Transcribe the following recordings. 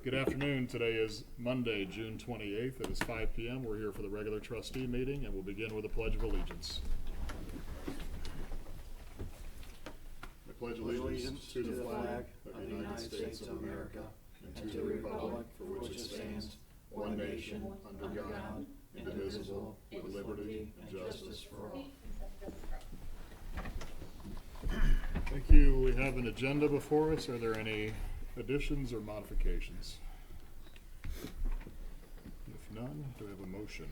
Good afternoon. Today is Monday, June 28th. It is 5 p.m. We're here for the regular trustee meeting, and we'll begin with a Pledge of Allegiance. I pledge allegiance to the flag of the United States of America and to the republic for which it stands, one nation, under God, indivisible, with liberty and justice for all. Thank you. We have an agenda before us. Are there any additions or modifications? If none, do we have a motion?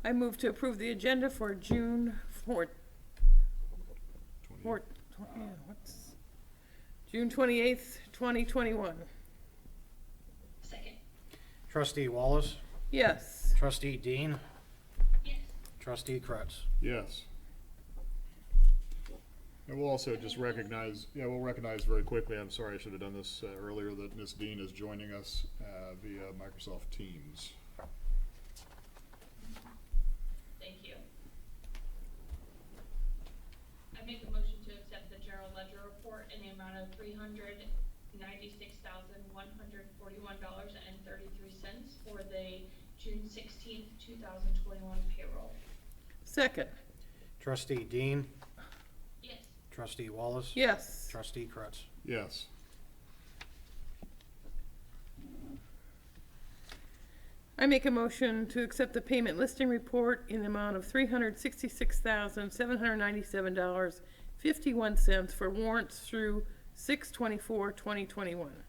I move to approve the agenda for June 4th. June 28th, 2021. Second. Trustee Wallace, Yes. Trustee Dean, Yes. Trustee Kretz. Yes. And we'll also just recognize, we'll recognize very quickly, I'm sorry I should have done this earlier, that Ms. Dean is joining us via Microsoft Teams. Thank you. I make a motion to accept the general ledger report in the amount of $396,141.33 for the June 16th, 2021 payroll. Second. Trustee Dean, Yes. Trustee Wallace, Yes. Trustee Kretz. Yes. I make a motion to accept the payment listing report in the amount of $366,797.51 for warrants through 6/24/2021.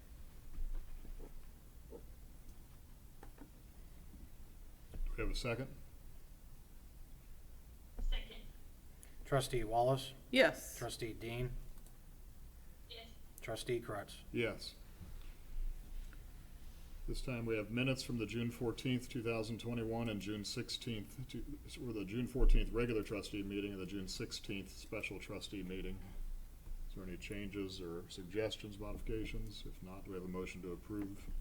Do we have a second? Second. Trustee Wallace, Yes. Trustee Dean, Yes. Trustee Kretz. Yes. This time we have minutes from the June 14th, 2021 and June 16th, or the June 14th regular trustee meeting and the June 16th special trustee meeting. Is there any changes or suggestions, modifications? If not, do we have a motion to approve?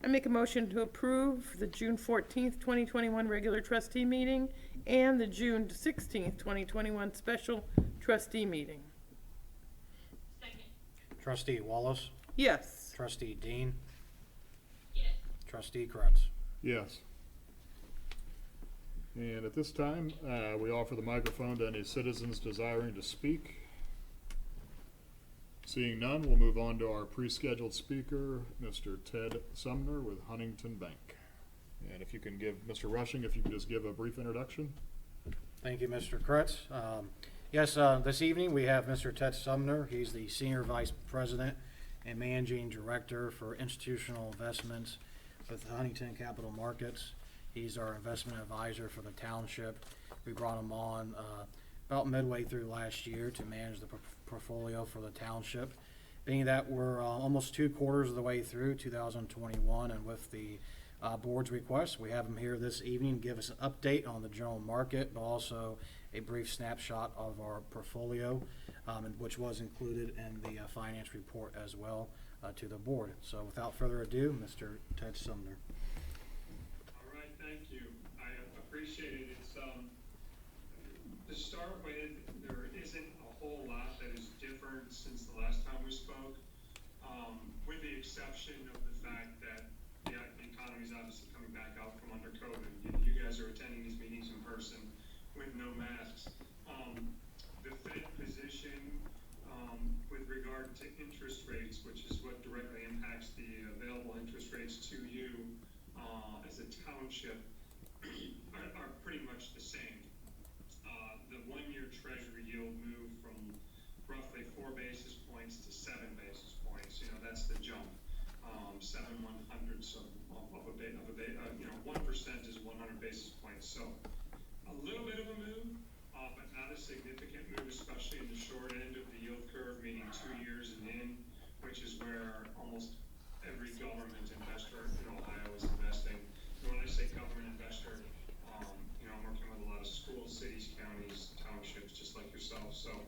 I make a motion to approve the June 14th, 2021 regular trustee meeting and the June 16th, 2021 special trustee meeting. Second. Trustee Wallace, Yes. Trustee Dean, Yes. Trustee Kretz. Yes. And at this time, we offer the microphone to any citizens desiring to speak. Seeing none, we'll move on to our pre-scheduled speaker, Mr. Ted Sumner with Huntington Bank. And if you can give, Mr. Rushing, if you could just give a brief introduction. Thank you, Mr. Kretz. Yes, this evening we have Mr. Ted Sumner. He's the Senior Vice President and Managing Director for Institutional Investments with Huntington Capital Markets. He's our investment advisor for the township. We brought him on about midway through last year to manage the portfolio for the township. Being that we're almost 2/4 of the way through 2021, and with the board's request, we have him here this evening to give us an update on the general market, but also a brief snapshot of our portfolio, which was included in the finance report as well to the board. So without further ado, Mr. Ted Sumner. All right, thank you. I appreciate it. It's to start with, there isn't a whole lot that is different since the last time we spoke, with the exception of the fact that the economy is obviously coming back out from under COVID. You guys are attending these meetings in person with no masks. The Fed position with regard to interest rates, which is what directly impacts the available interest rates to you as a township, are pretty much the same. The one-year Treasury yield moved from roughly 4 basis points to 7 basis points. That's the jump. 7/100ths of a bit, 1% is 100 basis points. So a little bit of a move, but not a significant move, especially in the short end of the yield curve, meaning 2 years and in, which is where almost every government investor in Ohio is investing. And when I say government investor, I'm working with a lot of schools, cities, counties, townships, just like yourself. So,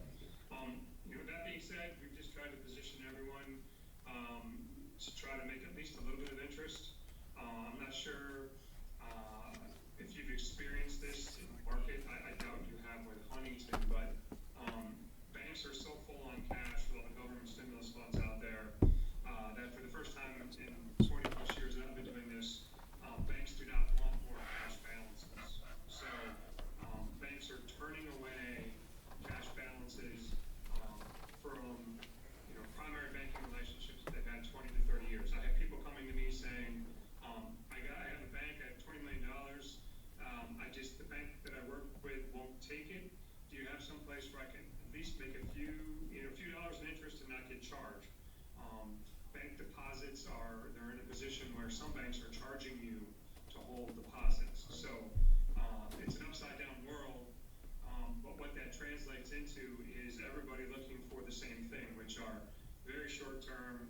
that being said, we've just tried to position everyone to try to make at least a little bit of interest. I'm not sure if you've experienced this in the market. I doubt you have with Huntington, but banks are so full on cash with all the government stimulus funds out there that for the first time in 20 do you have some place where I can at least make a few dollars in interest and not get charged? Bank deposits they're in a position where some banks are charging you to hold deposits. So it's an upside down world, but what that translates into is everybody looking for the same thing, which are very short term,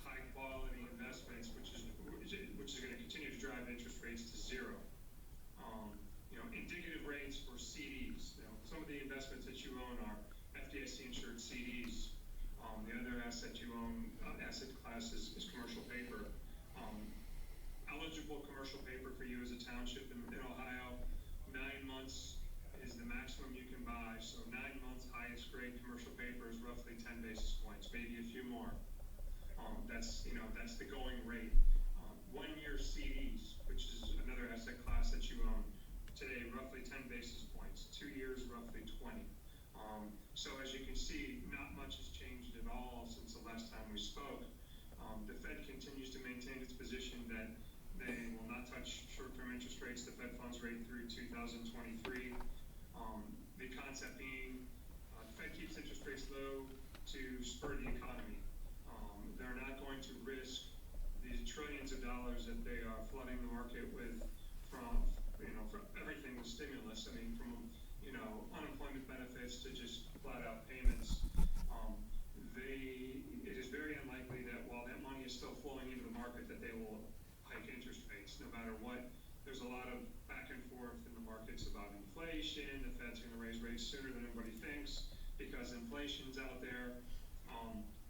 high quality investments, which is going to continue to drive interest rates to zero. Indicative rates for CDs. Some of the investments that you own are FDIC insured CDs. The other asset you own, asset class is commercial paper. Eligible commercial paper for you as a township in Ohio, 9 months is the maximum you can buy. So 9 months highest grade commercial paper is roughly 10 basis points, maybe a few more. That's the going rate. 1 year CDs, which is another asset class that you own today, roughly 10 basis points. 2 years, roughly 20. So as you can see, not much has changed at all since the last time we spoke. The Fed continues to maintain its position that they will not touch short-term interest rates, the Fed funds rate through 2023. The concept being the Fed keeps interest rates low to spur the economy. They're not going to risk the trillions of dollars that they are flooding the market with from everything with stimulus. I mean, from unemployment benefits to just flat out payments. It is very unlikely that while that money is still flowing into the market that they will hike interest rates no matter what. There's a lot of back and forth in the markets about inflation. The Fed's going to raise rates sooner than everybody thinks because inflation's out there.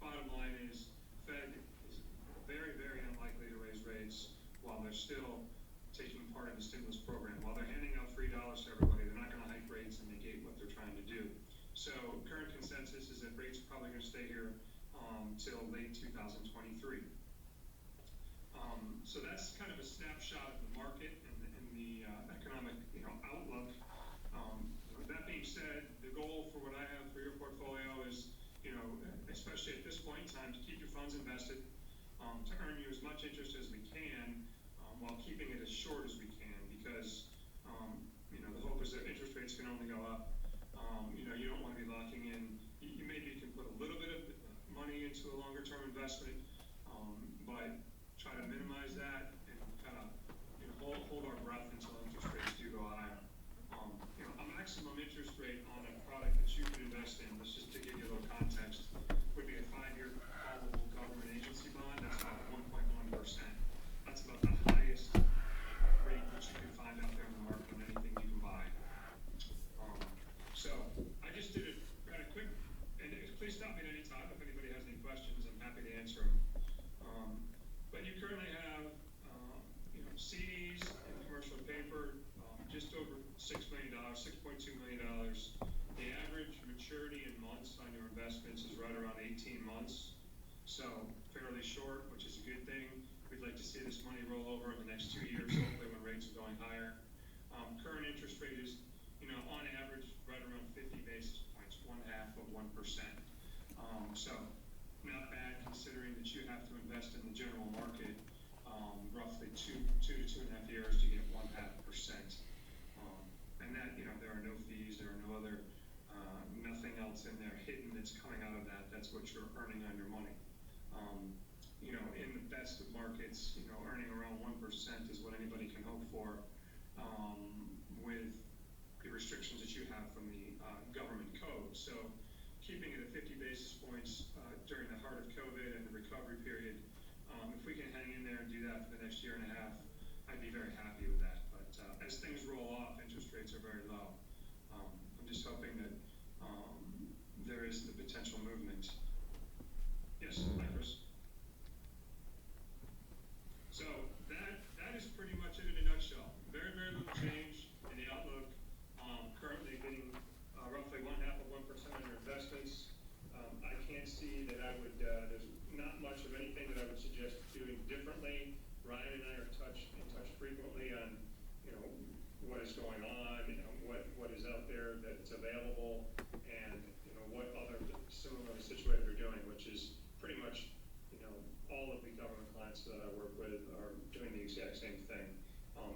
Bottom line is Fed is very, very unlikely to raise rates while they're still taking part in the stimulus program. While they're handing out $3 to everybody, they're not going to hike rates and negate what they're trying to do. So current consensus is that rates are probably going to stay here till late 2023. So that's kind of a snapshot of the market and the economic outlook. That being said, the goal for what I have for your portfolio is, especially at this point in time, to keep your funds invested, to earn you as much interest as we can, while keeping it as short as we can, because the hope is that interest rates can only go up. You don't want to be locking in. You maybe can put a little bit of money into a longer term investment, but try to minimize that and kind of hold our breath until interest rates do go higher. A maximum interest rate on a product that you can invest in, let's just to give you a little context, would be a 5-year callable government agency bond. That's about 1.1%. That's about the highest rate that you can find out there in the market on anything you can buy. So I just did it rather quick, and please stop me at any time if anybody has any questions. I'm happy to answer them. But you currently have CDs and commercial paper, just over $6 million, $6.2 million. The average maturity in months on your investments is right around 18 months. So fairly short, which is a good thing. We'd like to see this money roll over in the next 2 years, hopefully when rates are going higher. Current interest rate is, on average, right around 50 basis points, 1/2 of 1%. So not bad considering that you have to invest in the general market roughly 2 to 2.5 years to get 1/2%. And that, there are no fees, there are no other, nothing else in there hidden that's coming out of that. That's what you're earning on your money. In the best of markets, earning around 1% is what anybody can hope for, with the restrictions that you have from the government code. So keeping it at 50 basis points during the heart of COVID and the recovery period, if we can hang in there and do that for the next 1.5 years, I'd be very happy with that. But as things roll off, interest rates are very low. I'm just hoping that there is the potential movement. Yes, hi, Chris. So that is pretty much it in a nutshell. Very, very little change in the outlook. Currently getting roughly 1/2 of 1% on your investments. I can't see that I would, there's not much of anything that I would suggest doing differently. Ryan and I are in touch frequently on, what is going on, what is out there that's available, and, what other similarly situated are doing, which is pretty much, all of the government clients that I work with are doing the exact same thing.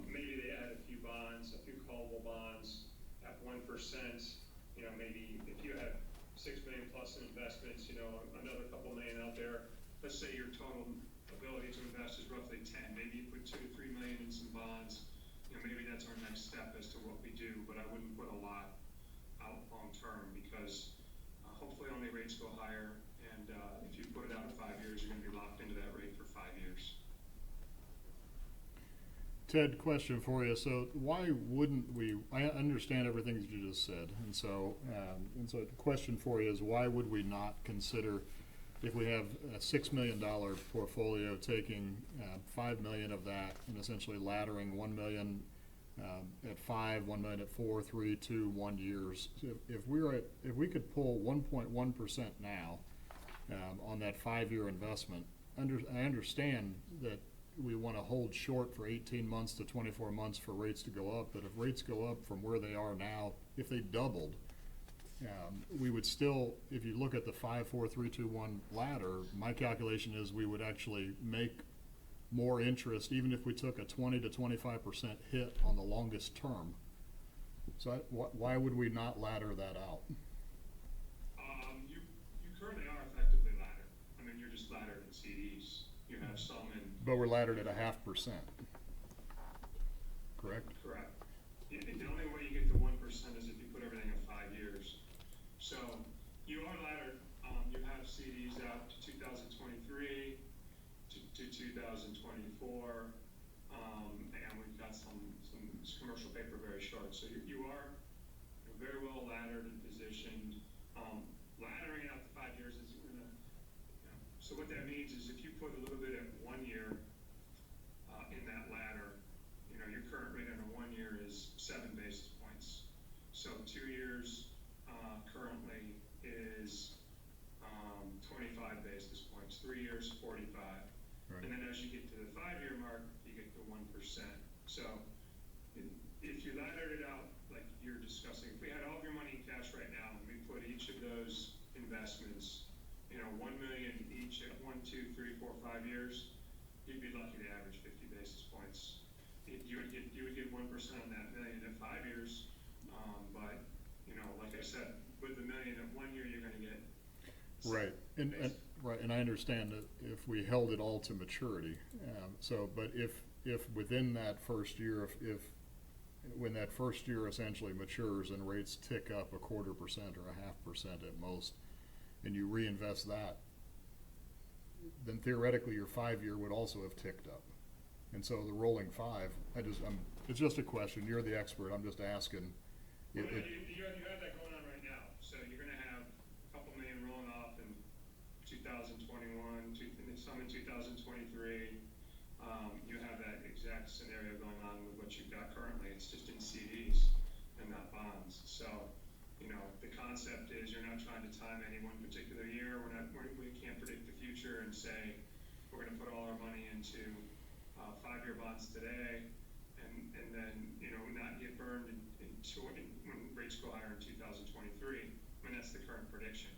Maybe they add a few bonds, a few callable bonds at 1%, you know, maybe if you have 6 million plus in investments, you know, another couple million out there, let's say your total ability to invest is roughly 10, maybe you put 2 to 3 million in some bonds, you know, maybe that's our next step as to what we do, but I wouldn't put a lot out long-term because hopefully only rates go higher, and if you put it out in 5 years, you're gonna be locked into that rate for 5 years. Ted, question for you. So why wouldn't we, I understand everything that you just said, and so the question for you is, why would we not consider, if we have a $6 million portfolio, taking 5 million of that and essentially laddering 1 million at 5, 1 million at 4, 3, 2, 1 years. If we could pull 1.1% now on that 5-year investment, I understand that we want to hold short for 18 months to 24 months for rates to go up, but if rates go up from where they are now, if they doubled, we would still, if you look at the 5, 4, 3, 2, 1 ladder, my calculation is we would actually make more interest even if we took a 20 to 25% hit on the longest term. So why would we not ladder that out? You currently are effectively laddered. I mean, you're just laddered in CDs. You have some in. But we're laddered at 0.5%. Correct? Correct. The only way you get to 1% is if you put everything at 5 years. So you are laddered. You have CDs out to 2023 to 2024, and we've got some commercial paper very short. So you are very well laddered and positioned. Laddering out to 5 years is gonna, so what that means is if you put a little bit at 1 year in that ladder, your current rate on a 1 year is 7 basis points. So 2 years currently is 25 basis points. 3 years, 45. Right. And then as you get to the 5-year mark, you get to 1%. So if you laddered it out like you're discussing, if we had all of your money in cash right now and we put each of those investments, 1 million each at 1, 2, 3, 4, 5 years, you'd be lucky to average 50 basis points. You would get 1% on that million at 5 years, but like I said, with the million at 1 year, you're going to get Right, and I understand that if we held it all to maturity, but if within that first year, when that first year essentially matures and rates tick up 0.25% or 0.5% at most, and you reinvest that, then theoretically your 5-year would also have ticked up. And so the rolling 5, it's just a question. You're the expert. I'm just asking. You have that going on right now. So you're going to have a couple million rolling off in 2021, some in 2023. You have that exact scenario going on with what you've got currently. It's just in CDs and not bonds. So, the concept is you're not trying to time any one particular year. We can't predict the future and say we're going to put all our money into 5-year bonds today and then, not get burned when rates go higher in 2023. I mean, that's the current prediction.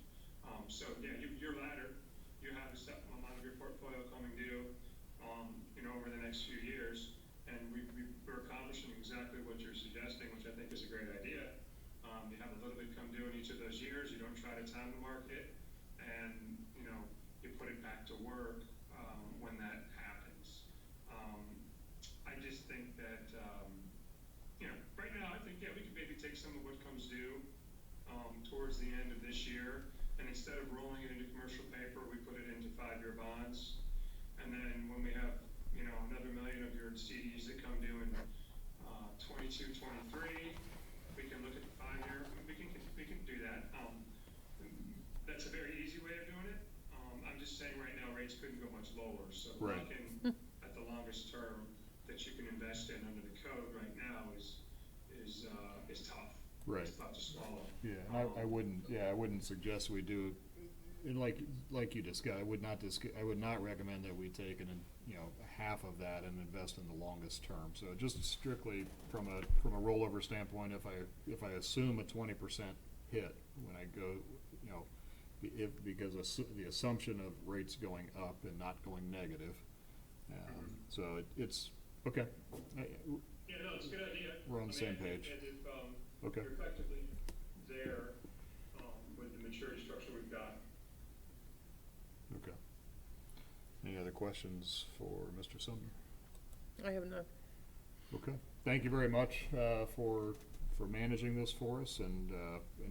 So yeah, you're laddered. You have a set amount of your portfolio coming due, over the next few years, and we're accomplishing exactly what you're suggesting, which I think is a great idea. You have a little bit come due in each of those years. You don't try to time the market, and you put it back to work when that happens. I just think that right now I think we could maybe take some of what comes due towards the end of this year, and instead of rolling it into commercial paper, we put it into 5-year bonds, and then when we have another million of your CDs that come due in 22, 23, we can look at the 5-year. We can do that. That's a very easy way of doing it. I'm just saying right now rates couldn't go much lower, so Right. looking at the longest term that you can invest in under the code right now is tough. Right. It's tough to swallow. Yeah, and I wouldn't suggest we do, and like you discussed, I would not recommend that we take half of that and invest in the longest term. So just strictly from a rollover standpoint, if I assume a 20% hit when I go, because the assumption of rates going up and not going negative, so it's okay. Yeah, no, it's a good idea. We're on the same page. And if Okay. you're effectively there questions for Mr. Sumner? I have none. Okay. Thank you very much for managing this for us and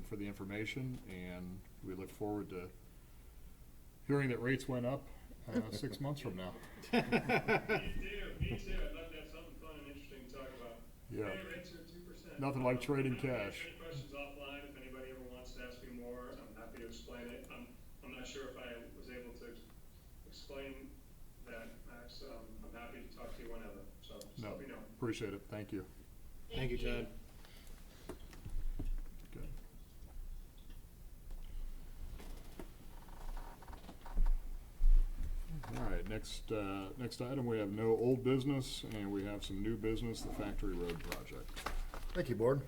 for the information. And we look forward to hearing that rates went up 6 months from now. Me too. I'd love to have something fun and interesting to talk about. Yeah. Hey, rates are 2%. Nothing like trading I can cash. answer any questions offline if anybody ever wants to ask me more. I'm happy to explain it. I'm not sure if I was able to explain that, Max. I'm happy to talk to you whenever. So just No, let me know. appreciate it. Thank you. Thank you, Ted. Okay. All right, next item, we have no old business, and we have some new business, the Factory Road project. Thank you, Board.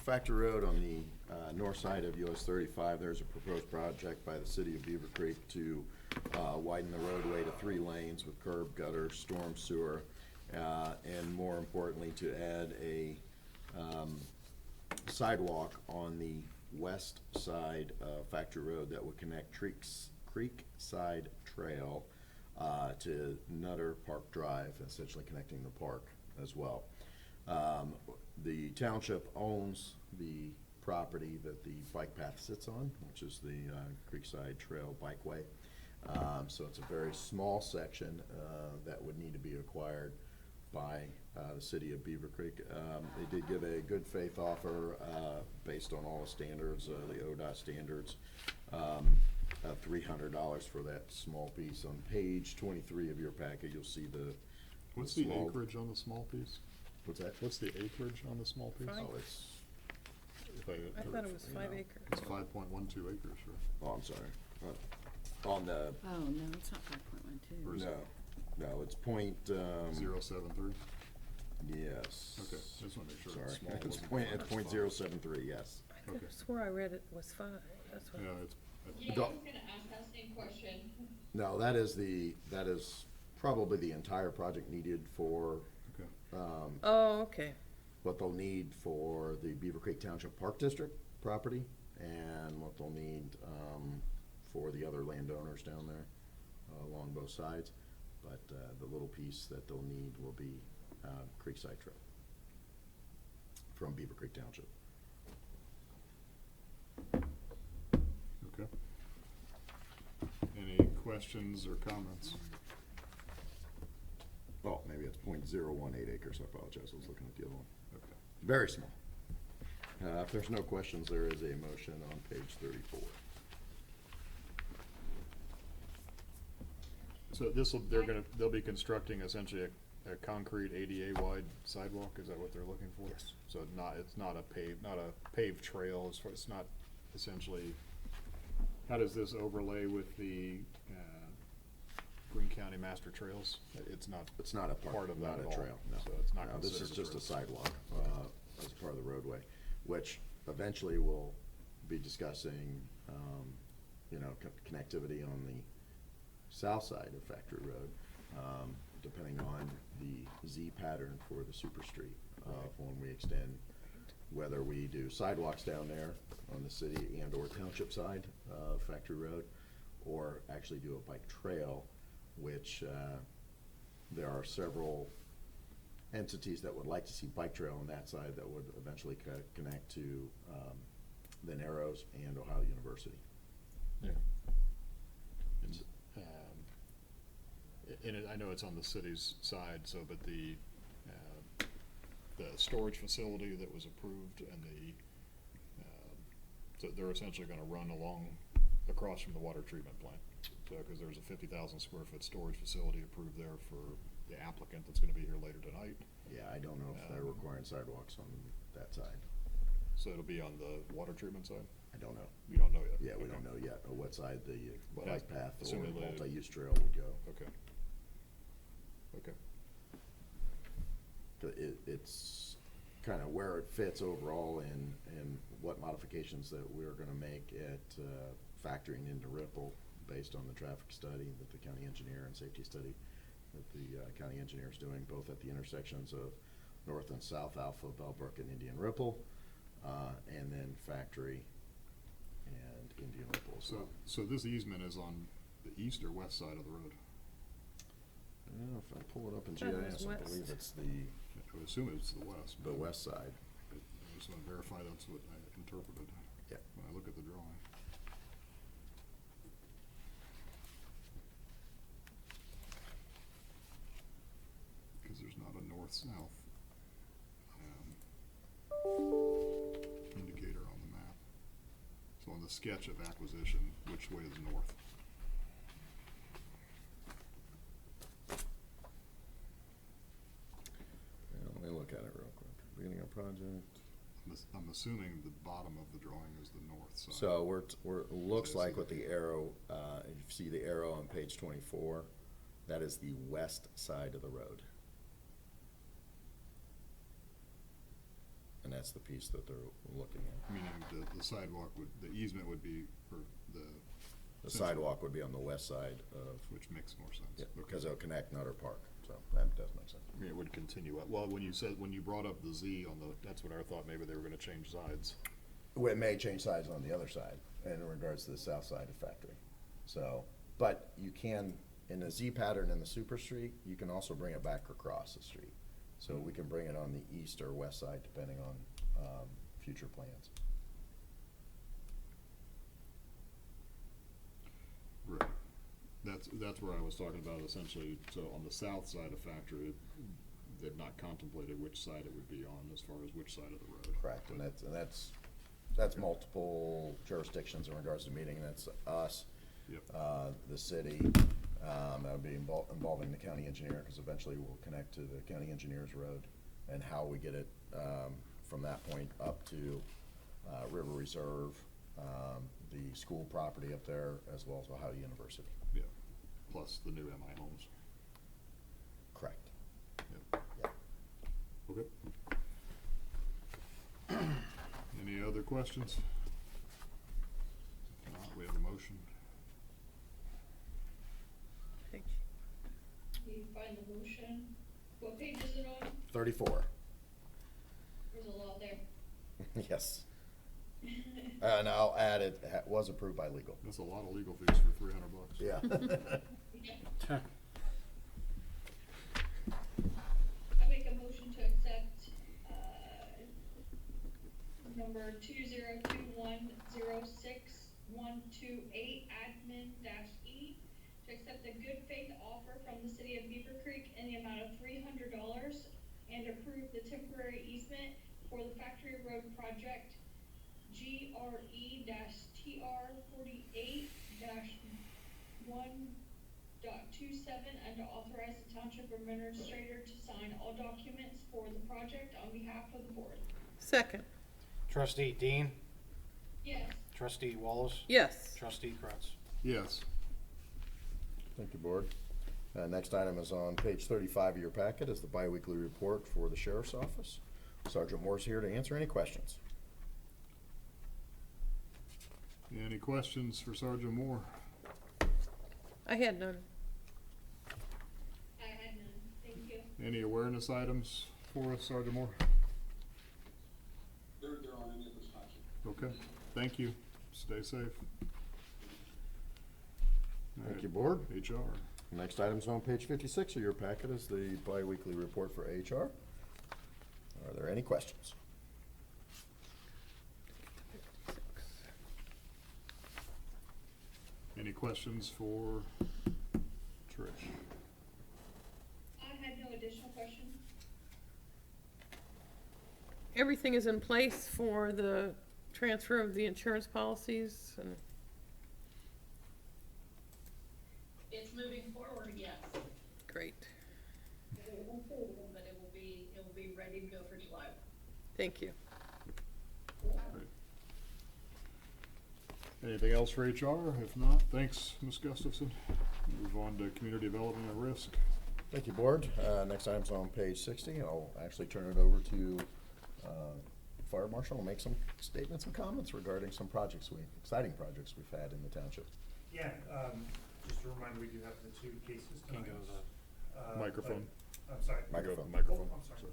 Factory Road on the north side of US 35, there's a proposed project by the city of Beavercreek to widen the roadway to 3 lanes with curb, gutter, storm sewer, and more importantly, to add a sidewalk on the west side of Factory Road that would connect Creekside Trail to Nutter Park Drive, essentially connecting the park as well. The township owns the property that the bike path sits on, which is the Creekside Trail Bikeway. So it's a very small section that would need to be acquired by the city of Beavercreek. They did give a good faith offer based on all the standards, the ODOT standards, of $300 for that small piece. On page 23 of your packet, you'll see What's the small- acreage on the small piece? What's that? What's the acreage on the small piece? Fine. Oh, it's, I thought it was 5 know, acres. It's 5.12 acres, right? oh, I'm sorry. On the, Oh, no, it's not 5.12. Or is it no, it's point, 073? yes. Okay, just want to make sure Sorry, it's small. it's wasn't point, large. it's point 073, yes. I could Okay. have swore I read it was 5. That's what. Yeah, it's, Yeah, I Don't- was gonna ask that same question. No, that is probably the entire project needed for, okay. Oh, okay. what they'll need for the Beavercreek Township Park District property and what they'll need, for the other landowners down there, along both sides. But, the little piece that they'll need will be, Creekside Trail from Beavercreek Township. Okay. Any questions or comments? Oh, maybe it's .018 acres, I apologize, I was looking at the other one. Okay. Very small. If there's no questions, there is a motion on page 34. So they'll be constructing essentially a concrete ADA wide sidewalk, is that what they're looking for? Yes. So it's not a paved trail, as far, it's not essentially, how does this overlay with the, Greene County Master Trails? It's not a part of that not at a all, trail, no. so it's not No, this is considered just a road. sidewalk, as part of the roadway, which eventually we'll be discussing, connectivity on the south side of Factory Road, depending on the Z pattern for the super street, when we extend, whether we do sidewalks down there on the city and or township side of Factory Road, or actually do a bike trail, which, there are several entities that would like to see bike trail on that side that would eventually connect to, the Narrows and Ohio University. Yeah. It's, I know it's on the city's side, so, but the storage facility that was approved and so they're essentially gonna run across from the water treatment plant. So, cause there's a 50,000 square foot storage facility approved there for the applicant that's gonna be here later tonight. Yeah, I don't know if they're requiring sidewalks on that side. So it'll be on the water treatment side? I don't know. You don't know yet? Yeah, we Okay. don't know yet, or what side the Well, bike path or assuming the- multi-use trail would go. Okay. Okay. It's kind of where it fits overall and what modifications that we're gonna make at, factoring into Ripple based on the traffic study that the county engineer and safety study that the county engineer is doing, both at the intersections of North and South Alpha, Bellbrook, and Indian Ripple, and then Factory and Indian Ripple as well. So this easement is on the east or west side of the road? Yeah, if I pull it up in Thought it was GIS, I believe west. it's I would assume it's the west. the but west side. I just want to verify that's what I interpreted Yeah. when I look at the drawing. Because there's not a north-south indicator on the map. So on the sketch of acquisition, which way is north? Yeah, let me look at it real quick. Beginning of project. I'm assuming the bottom of the drawing is the north side. So it looks So I like see with that. the arrow, if you see the arrow on page 24, that is the west side of the road. And that's the piece that they're looking at. Meaning the sidewalk would, the easement would be, or the. The central- sidewalk would be on the west side of, Which makes more sense. yeah, Okay. because it'll connect Nutter Park, so that does make sense. I mean, it would continue up. Well, when you brought up the Z on the, that's what I thought, maybe they were gonna change sides. Well, it may change sides on the other side, in regards to the south side of factory. So, but you can, in the Z pattern in the super street, you can also bring it back across the street. So we can bring it on the east or west side, depending on, future plans. Right. That's where I was talking about essentially, so on the south side of factory, they've not contemplated which side it would be on as far as which side of the road. Correct, and that's multiple jurisdictions in regards to meeting, that's us, Yep. the city, that'll be involving the county engineer, because eventually we'll connect to the county engineer's road, and how we get it, from that point up to, River Reserve, the school property up there, as well as Ohio University. Yeah, plus the new MI homes. Correct. Yep. Yeah. Okay. Any other questions? If not, we have a motion. Thank You find the motion, what page is it on? 34, There's a lot there. yes. And I'll add it, was approved by legal. That's a lot of legal fees for $300. Yeah. Yeah. I make a motion to accept, number 202106128 admin-E, to accept a good faith offer from the city of Beavercreek in the amount of $300 and approve the temporary easement for the Factory Road project GRE-TR48-1.27, and to authorize the township administrator to sign all documents for the project on behalf of the board. Second, Trustee Dean, Yes. Trustee Wallace, yes. Trustee Kretz. Yes. Thank you, Board. Next item is on page 35 of your packet, is the biweekly report for the Sheriff's Office. Sergeant Moore's here to answer any questions. Any questions for Sergeant Moore? I had none. I had none. Thank you. Any awareness items for us, Sergeant Moore? There aren't any at this time, sir. Okay, thank you. Stay safe. All Thank right, you, Board. HR. Next item's on page 56 of your packet is the biweekly report for HR. Are there any questions? Any questions for Trish? I had no additional questions. Everything is in place for the transfer of the insurance policies and It's moving forward, yes, great. but it will be ready to go for July. Thank you. Great. Anything else for HR? If not, thanks, Ms. Gustafson. Move on to community development and risk. Thank you, Board. Next item's on page 60. I'll actually turn it over to Fire Marshal to make some statements and comments regarding some exciting projects we've had in the township. Yeah, just a reminder, we do have the two cases Can't tonight. go to the Microphone. I'm sorry. Microphone. Microphone. Oh, I'm sorry.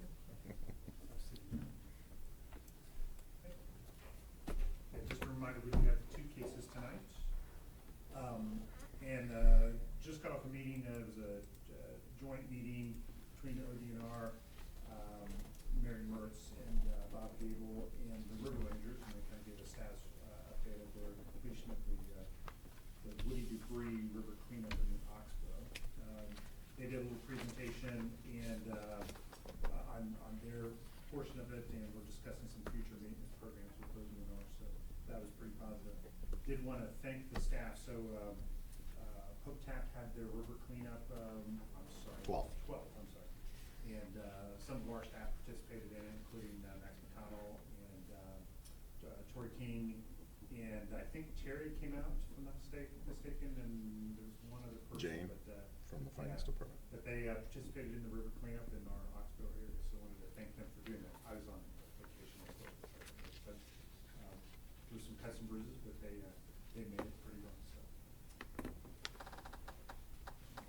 Yeah, just a reminder, we do have two cases tonight. And just got off a meeting, it was a joint Gable and the River Rangers, and they kind of gave a status update of their completion of the woody debris river cleanup in Oxbow. They did a little presentation and on their portion of it, and we're discussing some future maintenance programs with those Lenore, so that was pretty positive. Did want to thank the staff, so Hope Tap had their river cleanup, I'm sorry. 12th, I'm sorry. And some of our staff participated in it, including Max McConnell and Tori King, and I think Terry came out, if I'm not mistaken, and there was one other person. Jane, but, from the finance department. But they participated in the river cleanup in our Oxbow area, so I wanted to thank them for doing that. I was on vacation also, but there was some cuts and bruises, but they made it pretty well, so.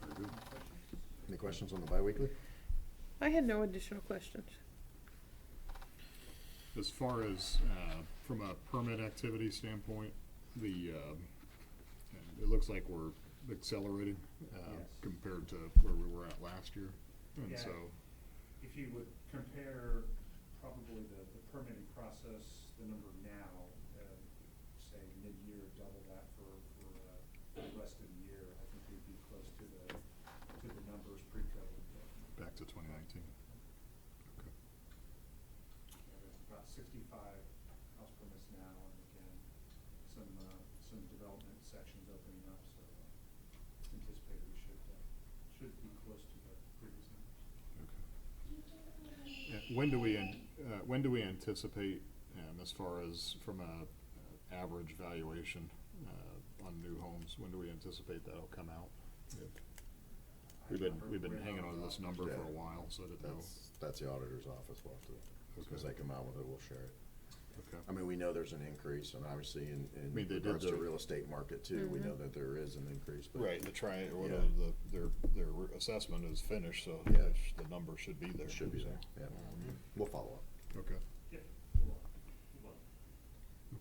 Very good. Any questions on the biweekly? I had no additional questions. As far as, from a permit activity standpoint, it looks like we're accelerating, Yes. compared to where we were at last year. And Yeah. so, If you would compare probably the permitting process, the number now, say mid-year, double that for the rest of the year, I think we'd be close to the numbers pre-COVID. back to 2019. Okay. There's about 65 house permits now, and again, some development sections opening up, so it's anticipated we should be close to the previous numbers. Okay. Yeah, when do we anticipate, as far as from a average valuation on new homes, when do we anticipate that'll come out? We've been hanging on to this number for a while, so I didn't know. That's the auditor's office. We'll have to, as soon as they come out with it, we'll share it. Okay. I mean, we know there's an increase, and obviously in mean, they did regards to the- real estate market too, we know that there is an increase, but. Right, Yeah. their assessment is finished, so Yeah. the number should be there. It should be so. there, yeah. We'll follow up. Okay, Yeah, well,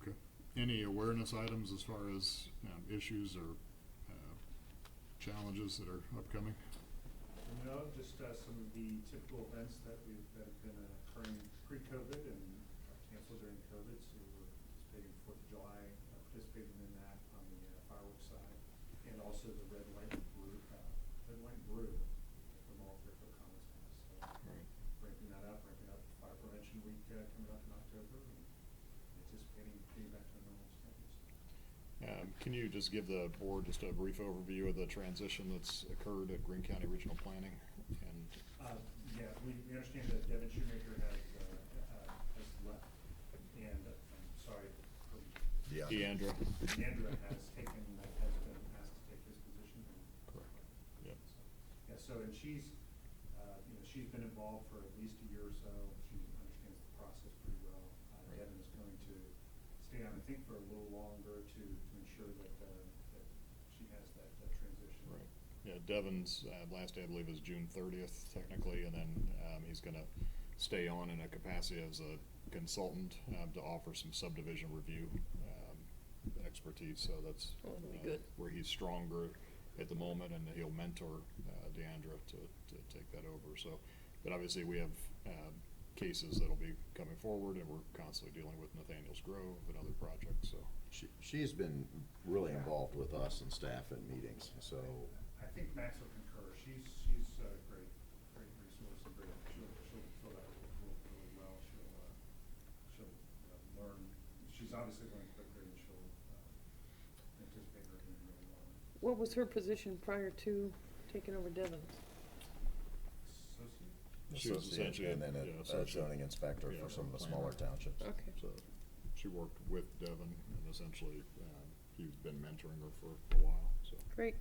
okay. Any awareness items as far as issues or challenges that are upcoming? no, just some of the typical events that have been occurring pre-COVID and canceled during COVID, so we're participating 4th of July, participating in that on the fireworks side, and also the red light brew, the Mall Fairfield Commons has, so Right. ramping up Fire Prevention Week coming up in October, and anticipating getting back to a normal schedule. Can you just give the board just a brief overview of the transition that's occurred at Greene County Regional Planning? And Yeah, we understand that Devin Shoemaker has left, and I'm sorry, Yeah. Deandra? Deandra has been asked to take his position. Correct. Yep. Yeah, so, and she's been involved for at least a year or so. She understands the process pretty well. Right. Devin is going to stay on, I think, for a little longer to ensure that she has that transition. Right. Yeah, Devin's last day, I believe, is June 30th technically, and then he's gonna stay on in a capacity as a consultant to offer some subdivision review expertise, so that's Oh, that'll be good. where he's stronger at the moment, and he'll mentor Deandra to take that over, so. But obviously, we have cases that'll be coming forward, and we're constantly dealing with Nathaniel's Grove and other projects, so. She's been really involved with us and staff in meetings, so. I think Max will concur. She's a great resource and she'll fill that role really well. She'll learn. She's obviously learning quickly, and she'll anticipate her doing really well. What was her position prior to taking over Devon's? Associate? She was Associate, essentially, and then yeah, a associate. zoning inspector Yeah, for some of the planner. smaller townships. Okay. So she worked with Devin, and essentially, he's been mentoring her for a while, so. Great.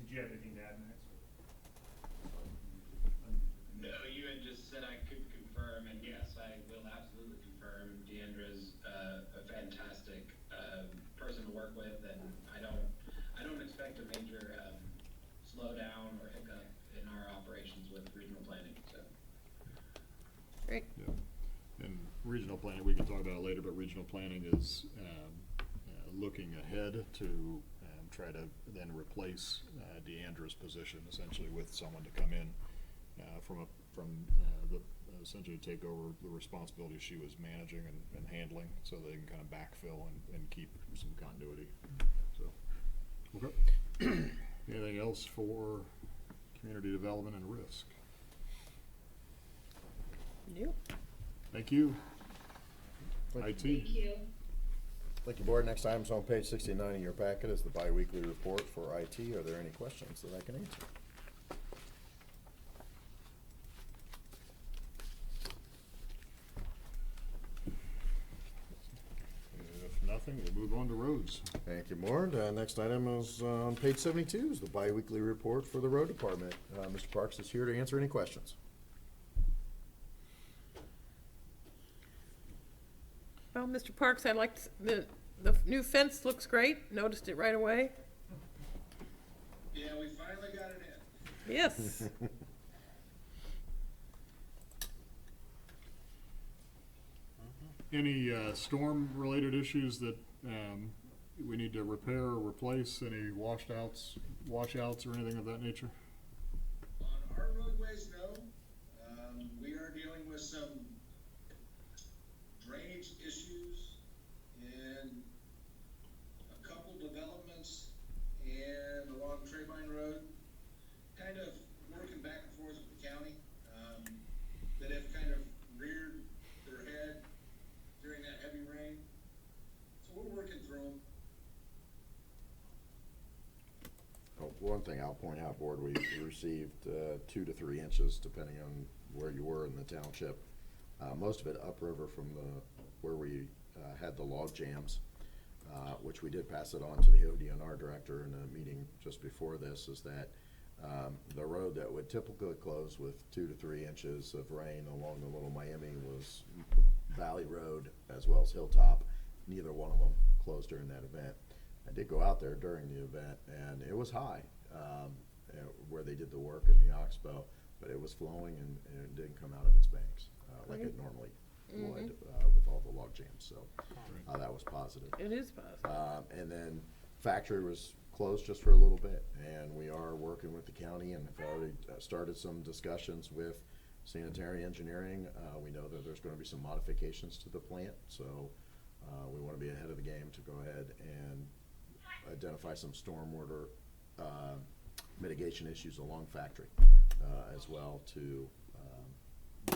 Did you have anything to add, Max? No, you had just said I could confirm, and yes, I will absolutely confirm. Deandra's a fantastic person to work with, and I don't expect a major slowdown or hiccup in our operations with regional planning. So. Great. Yeah, and regional planning, we can talk about it later, but regional planning is looking ahead to try to then replace Deandra's position, essentially with someone to come in from the essentially take over the responsibility she was managing and handling, so they can kind of backfill and keep some continuity, so. Okay. Anything else for community development and risk? Yep. Thank you. Thank IT. Thank you. Thank you, Board. Next item's on page 69 of your packet is the biweekly report for IT. Are there any questions that I can answer? If nothing, we'll move on to roads. Thank you, Board. Next item is on page 72 is the biweekly report for the road department. Mr. Parks is here to answer any questions. Well, Mr. Parks, I liked the new fence looks great. Noticed it right away. Yeah, we finally got it in. Yes. Any storm-related issues that we need to repair or replace? Any washouts or anything of that nature? On our roadways, no. We are dealing with some drainage issues in a couple developments and along Trayvine Road. Kind of working back and forth with the county, that have kind of reared their head during that heavy rain. So we're working through them. Oh, one thing I'll point out, Board, we received 2 to 3 inches, depending on where you were in the township. Most of it upriver from where we had the log jams, which we did pass it on to the ODNR director in a meeting just before this, is that the road that would typically close with 2 to 3 inches of rain along the Little Miami was Valley Road as well as Hilltop. Neither one of them closed during that event. I did go out there during the event, and it was high where they did the work in the Oxbow, but it was flowing and it didn't come out of its banks like it normally would with all the log jams. So that was positive. It is possible. And then factory was closed just for a little bit, and we are working with the county and have already started some discussions with sanitary engineering. We know that there's going to be some modifications to the plant, so we want to be ahead of the game to go ahead and identify some stormwater mitigation issues along factory as well to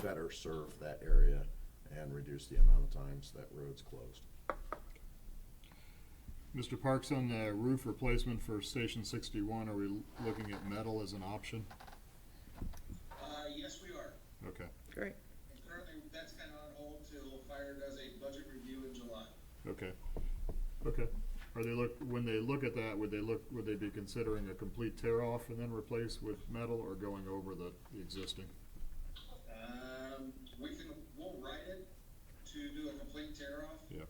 better serve that area and reduce the amount of times that road's closed. Mr. Parks, on the roof replacement for Station 61, are we looking at metal as an option? Yes, we are. Okay. Great. And currently, that's kind of on hold till fire does a budget review in July. Okay. Okay. Are they when they look at that, would they be considering a complete tear off and then replace with metal, or going over the existing? We'll write it to do a complete tear off. Yeah.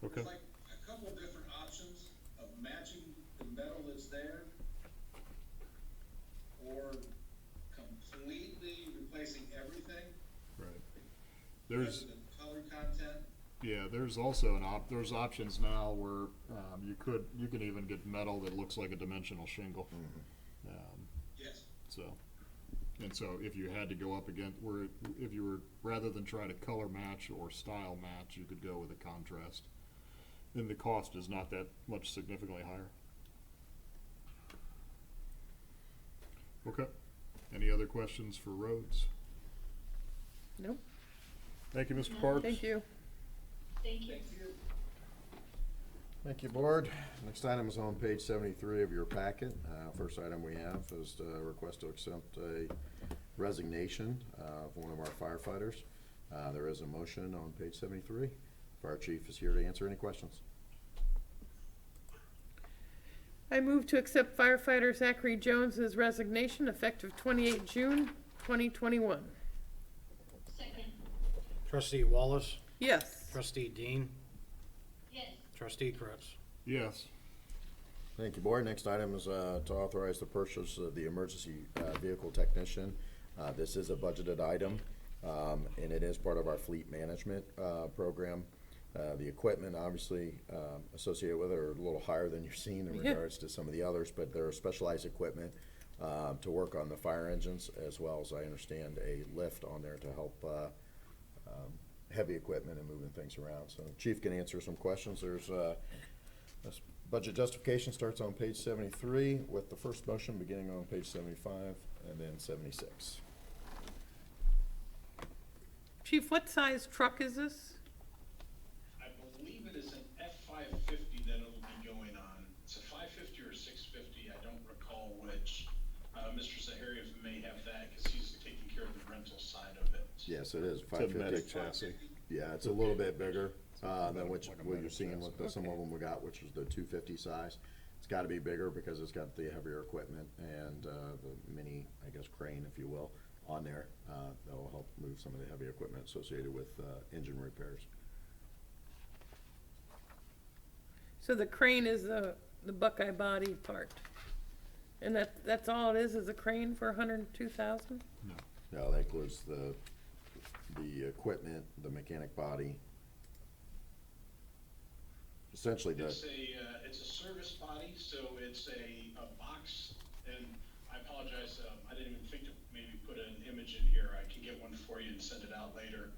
Okay. It's like a couple different options of matching the metal that's there, or completely replacing everything. Right. Because of the color content. Yeah, there's also there's options now where you can even get metal that looks like a dimensional shingle. Yes. So if you had to go up against if you were, rather than try to color match or style match, you could go with a contrast. Then the cost is not that much significantly higher. Okay. Any other questions for roads? Nope. Thank you, Mr. Parks. Thank you. Thank you. Thank you, Board. Next item is on page 73 of your packet. First item we have is a request to accept a resignation of one of our firefighters. There is a motion on page 73. Fire Chief is here to answer any questions. I move to accept firefighter Zachary Jones's resignation effective 28 June 2021. Second. Trustee Wallace, Yes. Trustee Dean, Yes. Trustee Kretz. Yes. Thank you, Board. Next item is to authorize the purchase of the emergency vehicle technician. This is a budgeted item, and it is part of our fleet management program. The equipment, obviously, associated with it are a little higher than you're seeing in regards to some of the others, but they're specialized equipment. to work on the fire engines, as well as I understand a lift on there to help heavy equipment and moving things around. So Chief can answer some questions. There's this budget justification starts on page 73 with the first motion beginning on page 75 and then 76. Chief, what size truck is this? I believe it is an F-550 that it'll be going on. It's a 550 or 650, I don't recall which. Mr. Zaharia may have that, because he's taking care of the rental side of it. Yes, it is. It's a 550. medic chassis. Yeah, it's a little bit bigger than what like a you're medic seeing chassis. with some of them we got, which is the 250 size. It's got to be bigger because it's got the heavier equipment and the mini, I guess, crane, if you will, on there. That will help move some of the heavy equipment associated with engine repairs. So the crane is the Buckeye body part? And that's all it is a crane for 102,000? No. No, that includes the equipment, the mechanic body. Essentially, It's a service body, so it's a box, and I apologize, I didn't even think to maybe put an image in here. I can get one for you and send it out later.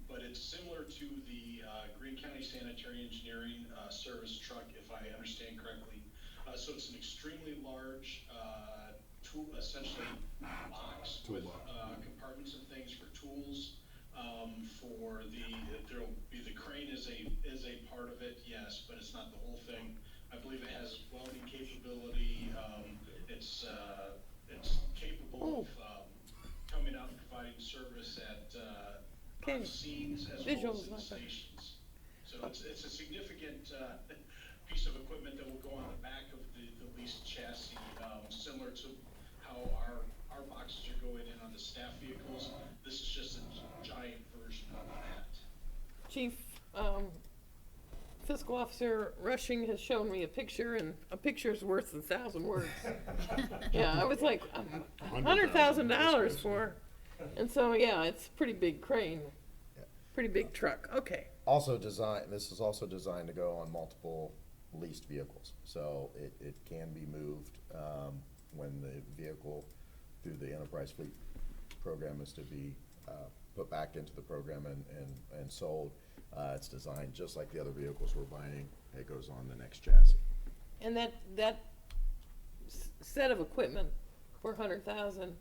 But it's similar to the Greene County Sanitary Engineering service truck, if I understand correctly. So it's an extremely large tool, essentially box with compartments and things for tools. There'll be the crane is a part of it, yes, but it's not the whole thing. I believe it has welding capability. It's capable of coming out and providing service at Okay. scenes as well Visuals as in like that. stations. So it's a significant piece of equipment that will go on the back of the leased chassis, similar to how our boxes are going in on the staff vehicles. This is just a giant version of that. Chief, Fiscal Officer Rushing has shown me a picture, and a picture's worth 1,000 words. Yeah, I was like, $100,000 for, and so, yeah, it's a pretty big crane, Yeah. pretty big truck, okay. also this is also designed to go on multiple leased vehicles. So it can be moved when the vehicle through the enterprise fleet program is to be put back into the program and sold. It's designed just like the other vehicles we're buying. It goes on the next chassis. And that set of equipment for 100,000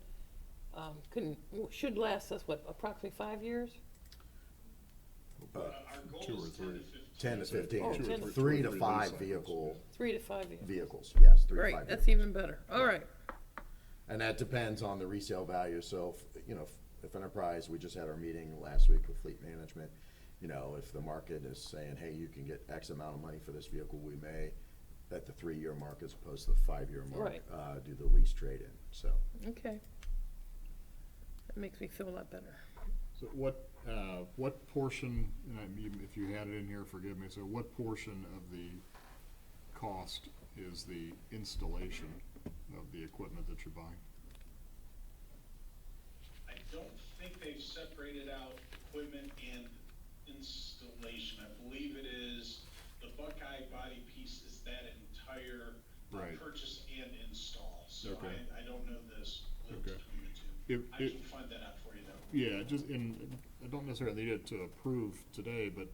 should last us, what, approximately 5 years? Our goal Two or is three. 10 to 15. 10 to 15, Oh, 10 to 3 to 15. 5 vehicle 3 to 5 years. vehicles. Yes, 3 to Great, 5 that's vehicles. even better, all right. And that depends on the resale value. So, if Enterprise, we just had our meeting last week with fleet management, if the market is saying, hey, you can get X amount of money for this vehicle, we may, at the 3-year mark as opposed to the 5-year mark, Right. do the lease trade-in, so. Okay. That makes me feel a lot better. So what portion, and if you had it in here, forgive me, so what portion of the cost is the installation of the equipment that you're buying? I don't think they've separated out equipment and installation. I believe it is the Buckeye body piece is that entire Right. purchase and install. So Okay. I don't know the split Okay. between the two. I If- can find that out for you though. Yeah, and I don't necessarily need it to approve today, but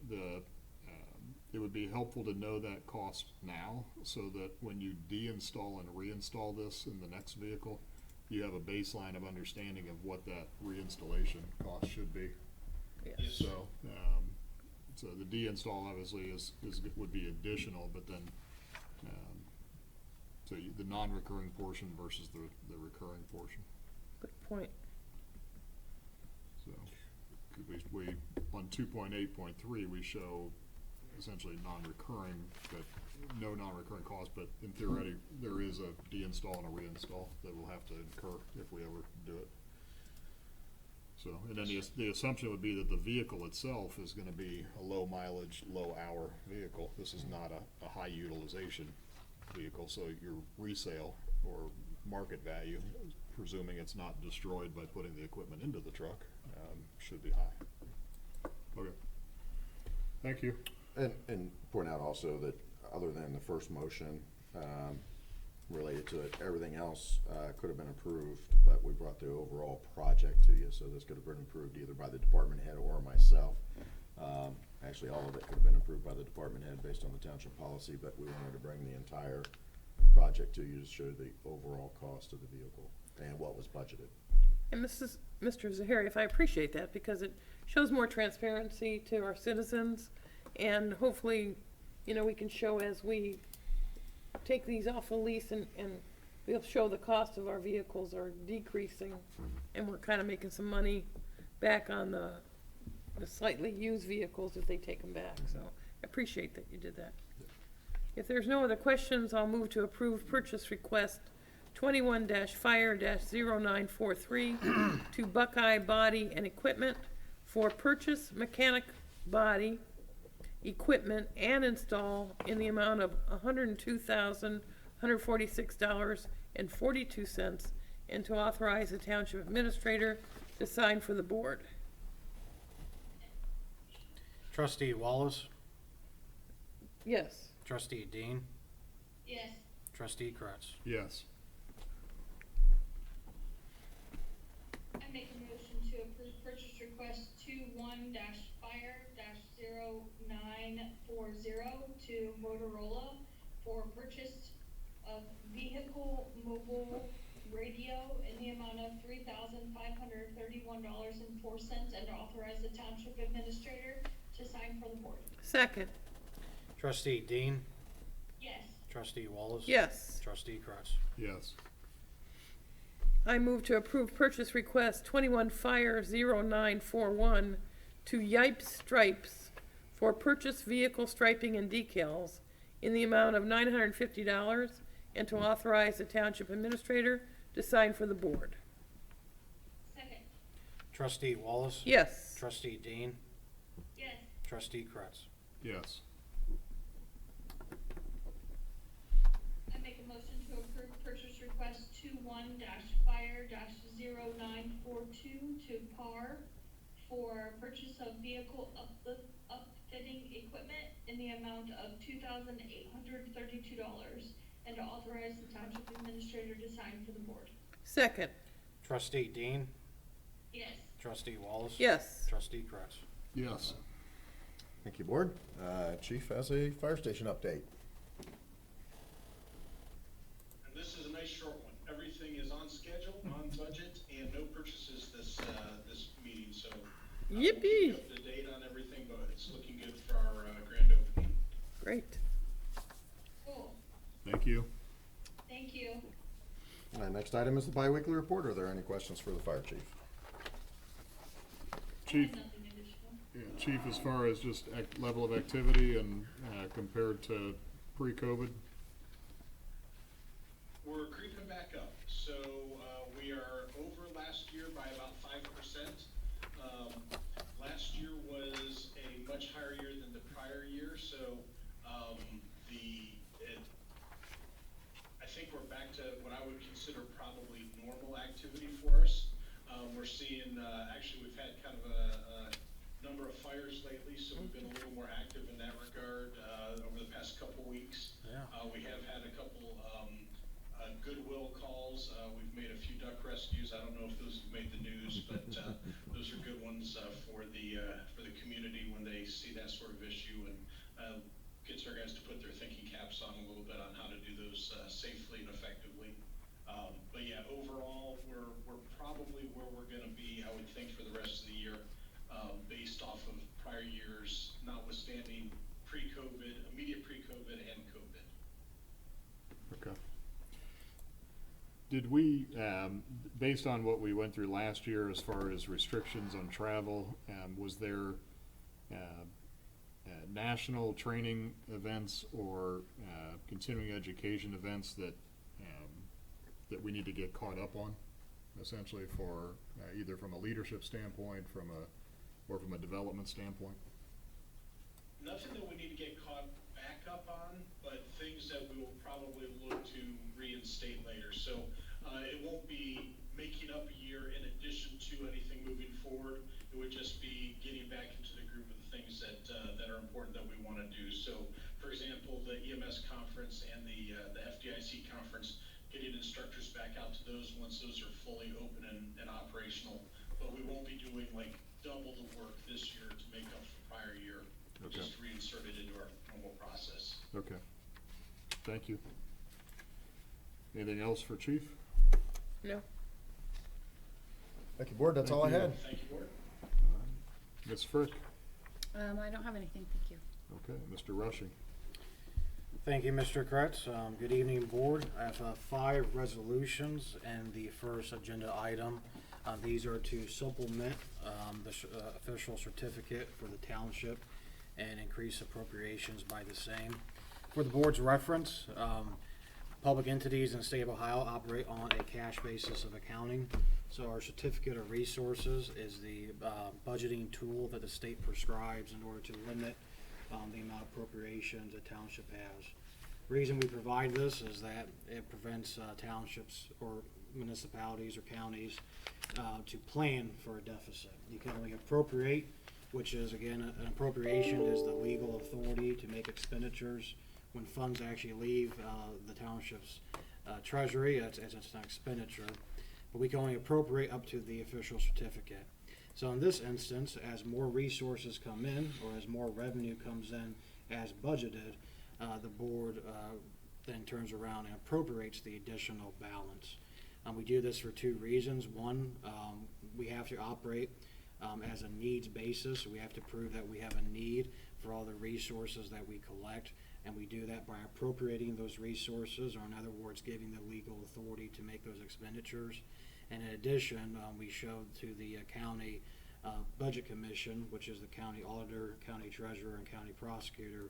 it would be helpful to know that cost now, so that when you deinstall and reinstall this in the next vehicle, you have a baseline of understanding of what that reinstallation cost should be. Yes. So, so the deinstall obviously would be additional, but then, the non-recurring portion versus the recurring portion. Good point. So, could we, on 2.8.3, we show essentially non-recurring, but no non-recurring cost, but in theory, there is a deinstall and a reinstall that we'll have to incur if we ever do it. So, and then the assumption would be that the vehicle itself is gonna be a low mileage, low hour vehicle. This is not a high utilization vehicle, so your resale or market value, presuming it's not destroyed by putting the equipment into the truck, should be high. Okay. Thank you. And point out also that other than the first motion, related to it. Everything else could have been approved, but we brought the overall project to you, so this could have been approved either by the department head or myself. Actually, all of it could have been approved by the department head based on the township policy, but we wanted to bring the entire project to you to show the overall cost of the vehicle and what was budgeted. And Mr. Zahari, I appreciate that because it shows more transparency to our citizens, and hopefully, you know, we can show as we take these off the lease and we'll show the cost of our vehicles are decreasing, and we're kind of making some money back on the slightly used vehicles if they take them back. So I appreciate that you did that. If there's no other questions, I'll move to approve purchase request 21-fire-0943 to Buckeye Body and Equipment for purchase mechanic body equipment and install in the amount of $102,146.42, and to authorize the township administrator to sign for the board. Trustee Wallace, Yes. Trustee Dean, Yes. Trustee Kretz. Yes. I make a motion to approve purchase request 21-fire-0940 to Motorola for purchase of vehicle mobile radio in the amount of $3,531.04, and to authorize the township administrator to sign for the board. Second. Trustee Dean, Yes. Trustee Wallace. Yes. Trustee Kretz. Yes. I move to approve purchase request 21-fire-0941 to Yipe Stripes for purchase vehicle striping and decals in the amount of $950, and to authorize the township administrator to sign for the board. Second. Trustee Wallace. Yes. Trustee Dean, Yes. Trustee Kretz. Yes. I make a motion to approve purchase request 21-fire-0942 to PAR for purchase of vehicle upfitting equipment in the amount of $2,832, and to authorize the township administrator to sign for the board. Second. Trustee Dean, Yes. Trustee Wallace. Yes. Trustee Kretz. Yes. Thank you, Board. Chief has a fire station update. And this is a nice short one. Everything is on schedule, on budget, and no purchases this meeting, so. We'll keep you Yippee. up to date on everything, but it's looking good for our grand opening. Great. Cool. Thank you. Thank you. Next item is the biweekly report. Are there any questions for the fire chief? Chief, Nothing additional. yeah, Chief, as far as just level of activity and compared to pre-COVID? We're creeping back up, so we are over last year by about 5%. Last year was a much higher year than the prior year, so I think we're back to what I would consider probably normal activity for us. We're seeing, actually, we've had kind of a number of fires lately, so we've been a little more active in that regard over the past couple weeks. Yeah. We have had a couple goodwill calls. We've made a few duck rescues. I don't know if those have made the news, but those are good ones for the community when they see that sort of issue, and gets our guys to put their thinking caps on a little bit on how to do those safely and effectively. But yeah, overall, we're probably where we're going to be, I would think, for the rest of the year, based off of prior years, notwithstanding pre-COVID, immediate pre-COVID, and COVID. Okay. Did we, based on what we went through last year as far as restrictions on travel, was there national training events or continuing education events that that we need to get caught up on, essentially, for either from a leadership standpoint, or from a development standpoint? Nothing that we need to get caught back up on, but things that we will probably look to reinstate later. So it won't be making up a year in addition to anything moving forward. It would just be getting back into the group of the things that are important that we want to do. So, for example, the EMS conference and the FDIC conference, getting instructors back out to those once those are fully open and operational. But we won't be doing like double the work this year to make up for prior year. Okay. Just reinsert it into our normal process. Okay. Thank you. Anything else for Chief? No? Thank you, Board. That's Thank all I you. had. Thank you, Board. Ms. Frick? I don't have anything, thank you. Okay. Mr. Rushing? Thank you, Mr. Kretz. Good evening, Board. I have 5 resolutions, and the first agenda item, these are to supplement the official certificate for the township and increase appropriations by the same. For the Board's reference, public entities in the state of Ohio operate on a cash basis of accounting. So our certificate of resources is the budgeting tool that the state prescribes in order to limit the amount of appropriations a township has. Reason we provide this is that it prevents townships or municipalities or counties to plan for a deficit. You can only appropriate, which is again, an appropriation is the legal authority to make expenditures when funds actually leave the township's treasury as it's an expenditure. But we can only appropriate up to the official certificate. So in this instance, as more resources come in or as more revenue comes in as budgeted, the board then turns around and appropriates the additional balance. We do this for 2 reasons. One, we have to operate as a needs basis. We have to prove that we have a need for all the resources that we collect, and we do that by appropriating those resources, or in other words, giving the legal authority to make those expenditures. And in addition, we showed to the county budget commission, which is the county auditor, county treasurer, and county prosecutor,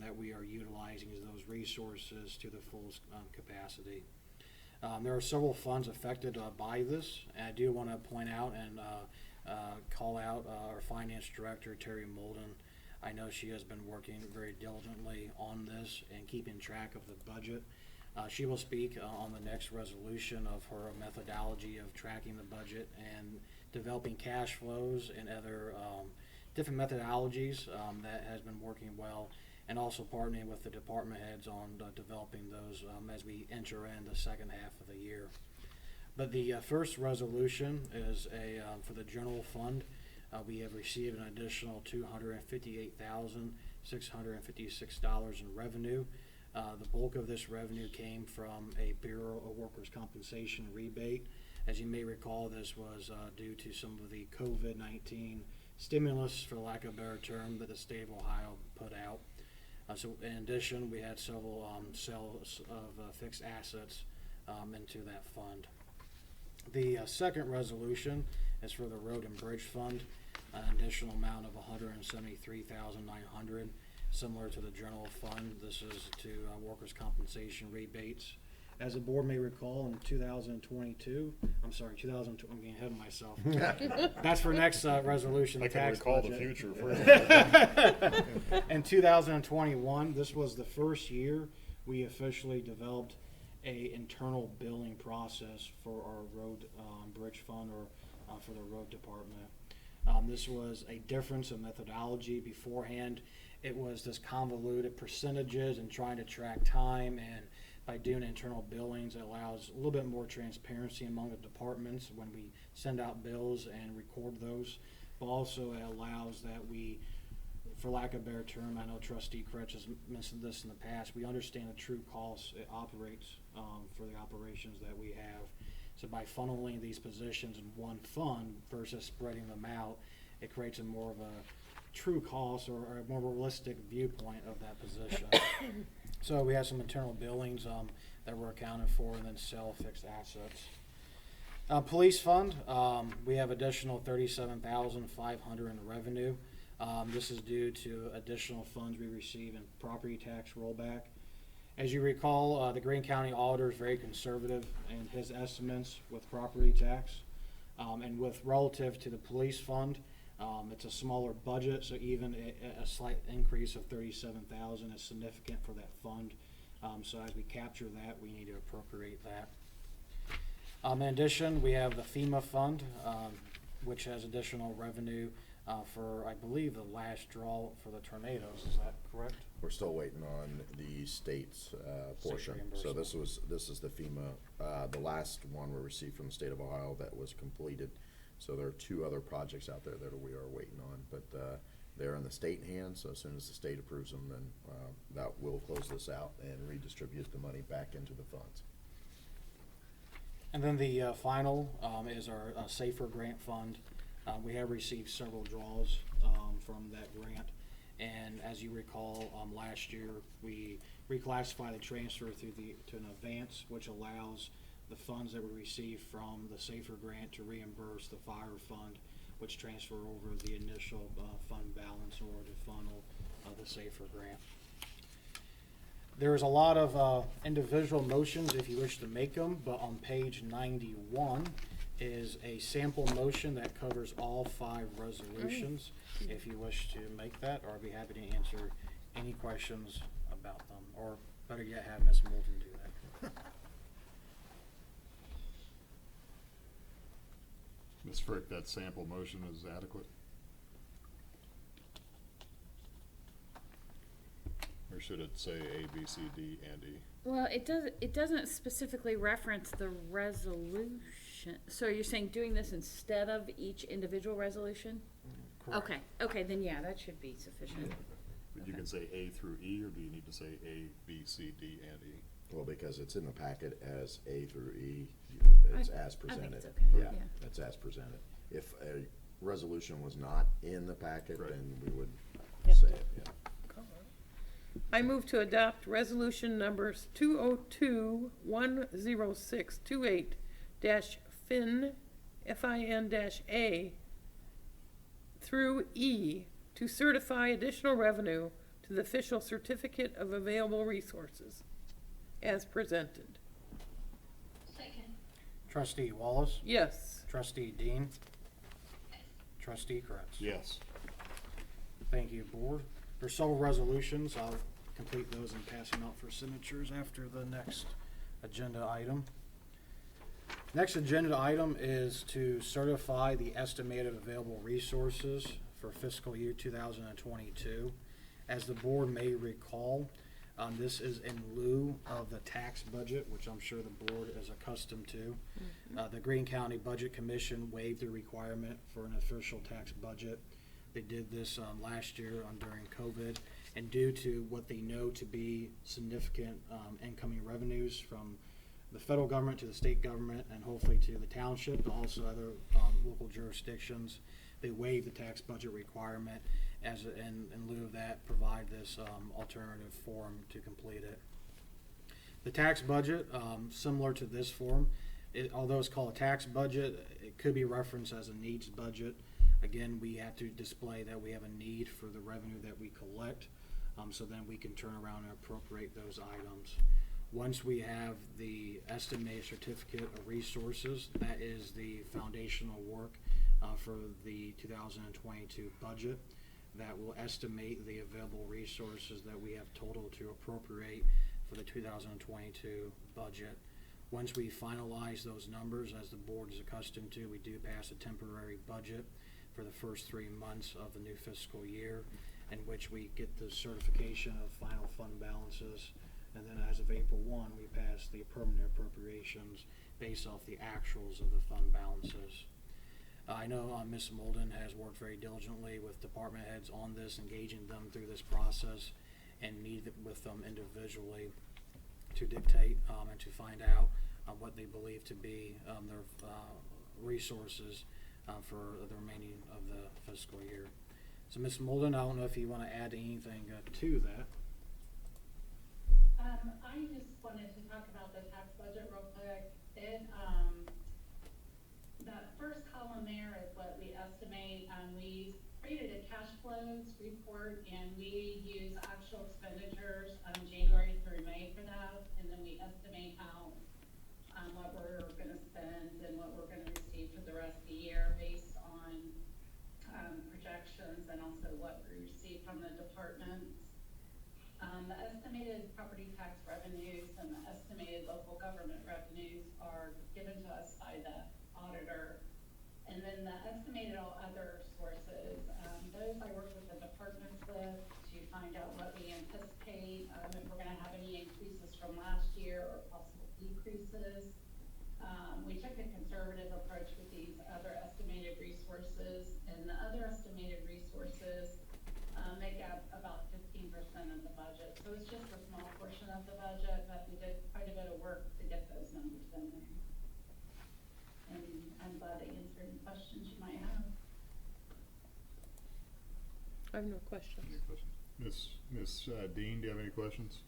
that we are utilizing those resources to the full capacity. There are several funds affected by this, and I do want to point out and call out our finance director, Terry Molden. I know she has been working very diligently on this and keeping track of the budget. She will speak on the next resolution of her methodology of tracking the budget and developing cash flows and other different methodologies that has been working well, and also partnering with the department heads on developing those as we enter in the second half of the year. But the first resolution is for the general fund. We have received an additional $258,656 in revenue. The bulk of this revenue came from a Bureau of Workers' Compensation rebate. As you may recall, this was due to some of the COVID-19 stimulus, for lack of a better term, that the state of Ohio put out. So in addition, we had several sales of fixed assets into that fund. The second resolution is for the Road and Bridge Fund, an additional amount of $173,900, similar to the general fund. This is to workers' compensation rebates. As the board may recall, in 2022, I'm getting ahead of myself. That's for next resolution. I the can tax recall budget. the future. In 2021, this was the first year we officially developed a internal billing process for our road bridge fund, or for the road department. This was a difference in methodology. Beforehand, it was this convoluted percentages and trying to track time, and by doing internal billings, it allows a little bit more transparency among the departments when we send out bills and record those. But also it allows that we, for lack of a better term, I know Trustee Kretsch has mentioned this in the past, we understand the true costs it operates for the operations that we have. So by funneling these positions in one fund versus spreading them out, it creates a more of a true cost or a more realistic viewpoint of that position. So we have some internal billings that were accounted for, and then sell fixed assets. Police fund, we have additional $37,500 in revenue. This is due to additional funds we receive in property tax rollback. As you recall, the Greene County Auditor is very conservative in his estimates with property tax. And with relative to the police fund, it's a smaller budget, so even a slight increase of $37,000 is significant for that fund. So as we capture that, we need to appropriate that. In addition, we have the FEMA fund, which has additional revenue for, I believe, the last draw for the tornadoes. Is that correct? We're still waiting on the state's portion. So this is the FEMA, the last one we received from the state of Ohio that was completed. So there are 2 other projects out there that we are waiting on, but they're in the state hands. So as soon as the state approves them, then that will close this out and redistribute the money back into the funds. And then the final is our SAFER grant fund. We have received several draws from that grant. And as you recall, last year we reclassified the transfer to an advance, which allows the funds that we receive from the SAFER grant to reimburse the fire fund, which transfer over the initial fund balance or to funnel the SAFER grant. There is a lot of individual motions if you wish to make them, but on page 91 is a sample motion that covers all 5 resolutions. If you wish to make that, or I'd be happy to answer any questions about them, or better yet, have Ms. Moulton do that. Ms. Frick, that sample motion is adequate? Or should it say A, B, C, D, and E? Well, it doesn't specifically reference the resolution. So you're saying doing this instead of each individual resolution? Correct. Okay, then yeah, that should be sufficient. But you can say A through E, or do you need to say A, B, C, D, and E? Well, because it's in the packet as A through E, it's as presented. I think it's okay, Yeah, yeah. it's as presented. If a resolution was not in the packet, Right. then we would Yep. say it, yeah. I move to adopt resolution numbers 202-10628-FIN, FIN-A through E to certify additional revenue to the official certificate of available resources as presented. Second. Trustee Wallace, Yes. Trustee Dean, Trustee Kretz. Yes. Thank you, Board. There's several resolutions. I'll complete those and pass them out for signatures after the next agenda item. Next agenda item is to certify the estimated available resources for fiscal year 2022. As the board may recall, this is in lieu of the tax budget, which I'm sure the board is accustomed to. The Greene County Budget Commission waived the requirement for an official tax budget. They did this last year during COVID, and due to what they know to be significant incoming revenues from the federal government to the state government and hopefully to the township, but also other local jurisdictions, they waived the tax budget requirement as in lieu of that, provide this alternative form to complete it. The tax budget, similar to this form, although it's called a tax budget, it could be referenced as a needs budget. Again, we have to display that we have a need for the revenue that we collect, so then we can turn around and appropriate those items. Once we have the estimated certificate of resources, that is the foundational work for the 2022 budget. That will estimate the available resources that we have total to appropriate for the 2022 budget. Once we finalize those numbers, as the board is accustomed to, we do pass a temporary budget for the first 3 months of the new fiscal year, in which we get the certification of final fund balances. And then as of April 1, we pass the permanent appropriations based off the actuals of the fund balances. I know Ms. Molden has worked very diligently with department heads on this, engaging them through this process, and meet with them individually to dictate and to find out what they believe to be their resources for the remaining of the fiscal year. So Ms. Molden, I don't know if you want to add anything to that. I just wanted to talk about the tax budget real quick. That first column there is what we estimate. We created a cash flows report and we use actual expenditures January through May for that. And then we estimate how, what we're gonna spend and what we're gonna receive for the rest of the year based on projections and also what we receive from the departments. The estimated property tax revenues and the estimated local government revenues are given to us by the auditor. And then the estimated all other sources, those I work with the departments with to find out what we anticipate, if we're gonna have any increases from last year or possible decreases. We took a conservative approach with these other estimated resources, and the other estimated resources make up about 15% of the budget. So it's just a small portion of the budget, but we did quite a bit of work to get those numbers in there. And I'm glad to answer any questions you might have. I have no questions. Any questions? Miss Dean, do you have any questions?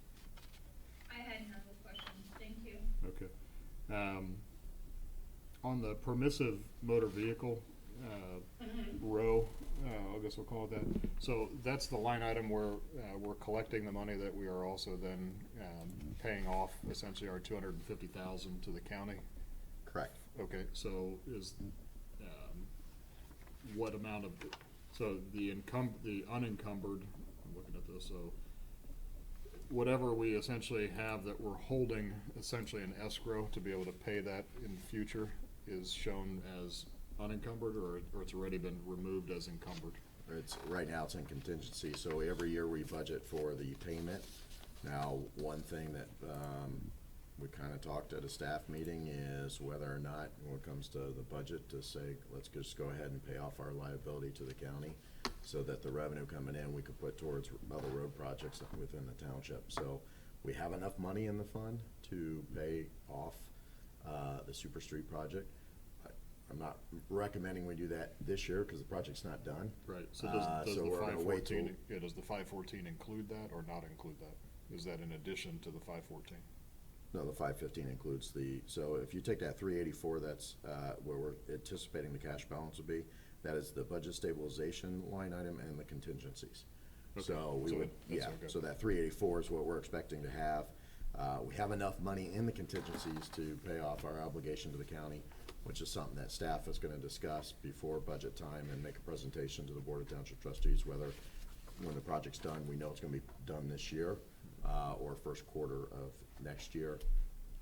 I had no questions, thank you. Okay. On the permissive motor vehicle row, I guess we'll call it that. So that's the line item where we're collecting the money that we are also then paying off essentially our $250,000 to the county. Correct. Okay, so is what amount of so the unencumbered? I'm looking at this. So whatever we essentially have that we're holding essentially in escrow to be able to pay that in the future is shown as unencumbered, or it's already been removed as encumbered? It's, right now it's in contingency, so every year we budget for the payment. Now, one thing that, we kinda talked at a staff meeting is whether or not, when it comes to the budget, to say, let's just go ahead and pay off our liability to the county, so that the revenue coming in, we could put towards other road projects within the township. So, we have enough money in the fund to pay off, the Super Street project. I'm not recommending we do that this year, cause the project's not done. Right, so does so the we're gonna wait till- 514, does the 514 include that or not include that? Is that in addition to the 514? No, the 515 includes the, so if you take that 384, that's where we're anticipating the cash balance will be. That is the budget stabilization line item and the contingencies. Okay, So we so would, that's yeah, okay. so that 384 is what we're expecting to have. We have enough money in the contingencies to pay off our obligation to the county, which is something that staff is gonna discuss before budget time and make a presentation to the Board of Township Trustees, whether when the project's done, we know it's gonna be done this year, or first quarter of next year,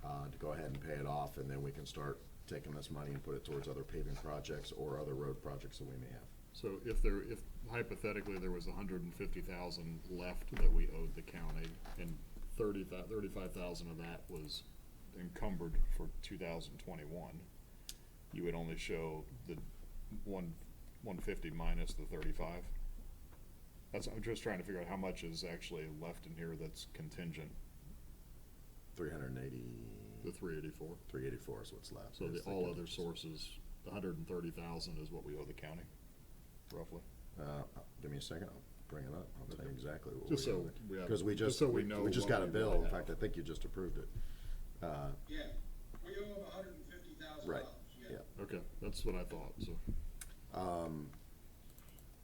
to go ahead and pay it off, and then we can start taking this money and put it towards other paving projects or other road projects that we may have. So if hypothetically there was 150,000 left that we owed the county, and 35,000 of that was encumbered for 2021, you would only show the 150 minus the 35. I'm just trying to figure out how much is actually left in here that's contingent. 380. The 384. 384 is what's left. So Is the all other contingency. sources, the 130,000 is what we owe the county, roughly. Give me a second, I'll bring it up, I'll tell you exactly what Just we so owe. we have- Because we just just, so we we know we just what got a we bill, really in have. fact, I think you just approved it. Yeah, we owe them $150,000. Right, yeah. Okay, that's what I thought, so.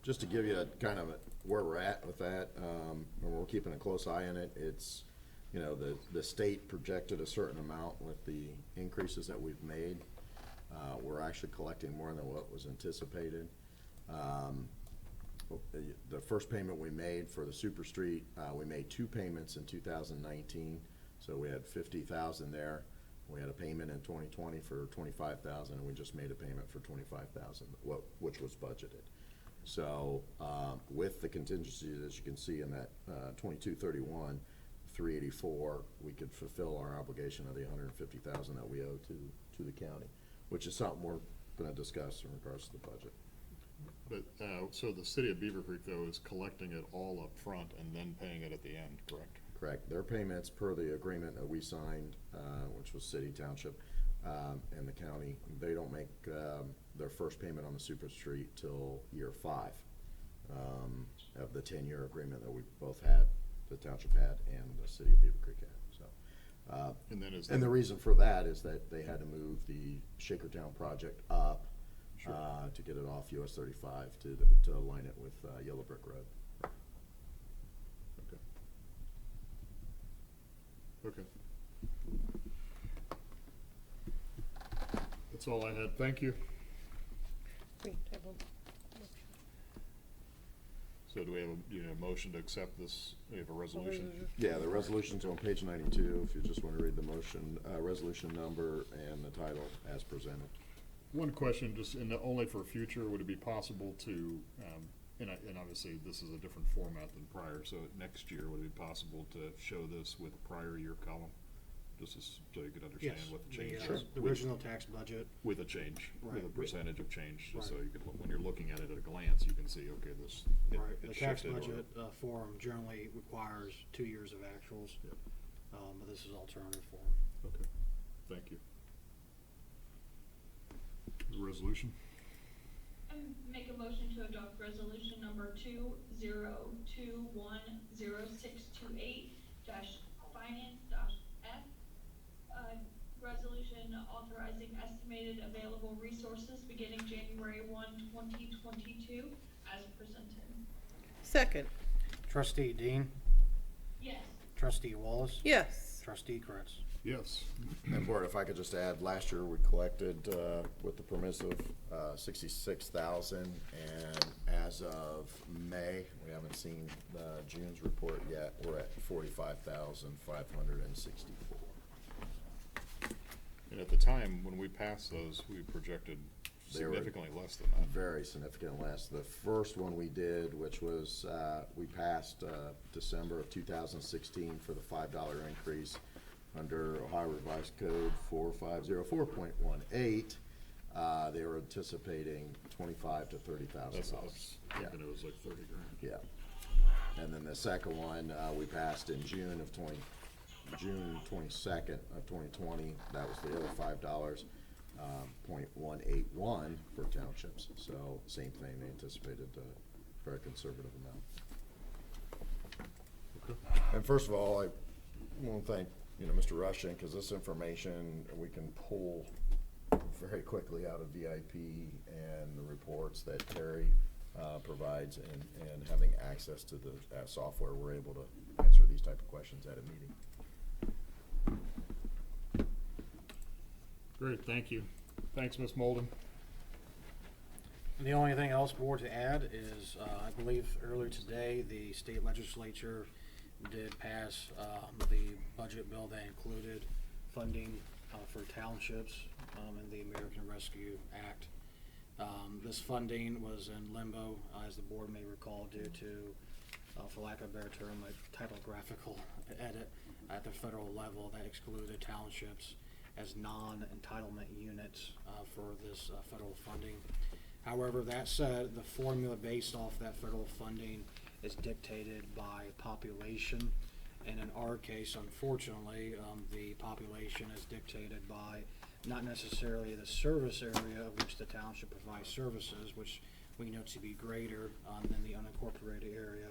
Just to give you a kind of where we're at with that, and we're keeping a close eye on it, it's, you know, the state projected a certain amount with the increases that we've made. We're actually collecting more than what was anticipated. The first payment we made for the Super Street, we made 2 payments in 2019, so we had 50,000 there. We had a payment in 2020 for 25,000, and we just made a payment for 25,000, which was budgeted. So, with the contingencies, as you can see in that 2231, 384, we could fulfill our obligation of the 150,000 that we owe to the county, which is something we're gonna discuss in regards to the budget. But, so the city of Beavercreek, though, is collecting it all up front and then paying it at the end, correct? Correct. Their payments per the agreement that we signed, which was city, township, and the county, they don't make their first payment on the Super Street till year 5 of the 10-year agreement that we both had, the township had and the city of Beavercreek had, so. And then is And the that- reason for that is that they had to move the Shakertown project up Sure. to get it off US 35 to align it with Yellow Brick Road. Okay. Okay. That's all I had, thank you. We have a motion. So do we have a motion to accept this, we have a resolution? Yeah, the resolution's on page 92, if you just want to read the motion, resolution number and the title as presented. One question, just only for future, would it be possible to and obviously this is a different format than prior, so next year would it be possible to show this with a prior year column? Just so you could understand Yes, what the change the, is. the original tax budget. With a change, with Right. a percentage of change, just so Right. you could, when you're looking at it at a glance, you can see, okay, this, Right, the it tax shifted or- budget form generally requires 2 years of actuals, Yep. but this is alternative form. Okay, thank you. Resolution? Make a motion to adopt resolution number 20210628 finance-F. Resolution authorizing estimated available resources beginning January 1, 2022, as presented. Second. Trustee Dean, Yes. Trustee Wallace, Yes. Trustee Kretz. Yes. And Board, if I could just add, last year we collected, with the permissive, 66,000, and as of May, we haven't seen, June's report yet, we're at 45,564. And at the time, when we passed those, we projected They were significantly less than that. Very significant less. The first one we did, which was, we passed, December of 2016 for the $5 increase under Ohio Revised Code 4504.18. They were anticipating $25,000 to $30,000. I think it was like 30 grand. Yeah. And then the second one, we passed in June 22nd of 2020. That was the other $5, .181 for townships. So same thing, they anticipated a very conservative amount. Okay. And first of all, I want to thank, Mr. Rushing, because this information we can pull very quickly out of VIP and the reports that Terry provides, and having access to the software, we're able to answer these type of questions at a meeting. Great, thank you. Thanks, Ms. Molden. And the only thing else, Board, to add is, I believe earlier today, the state legislature did pass the budget bill that included funding for townships in the American Rescue Act. This funding was in limbo, as the Board may recall, due to, for lack of a better term, a typographical edit at the federal level that excluded townships as non-entitlement units for this federal funding. However, that said, the formula based off that federal funding is dictated by population, and in our case, unfortunately, the population is dictated by not necessarily the service area of which the township provides services, which we know to be greater than the unincorporated area,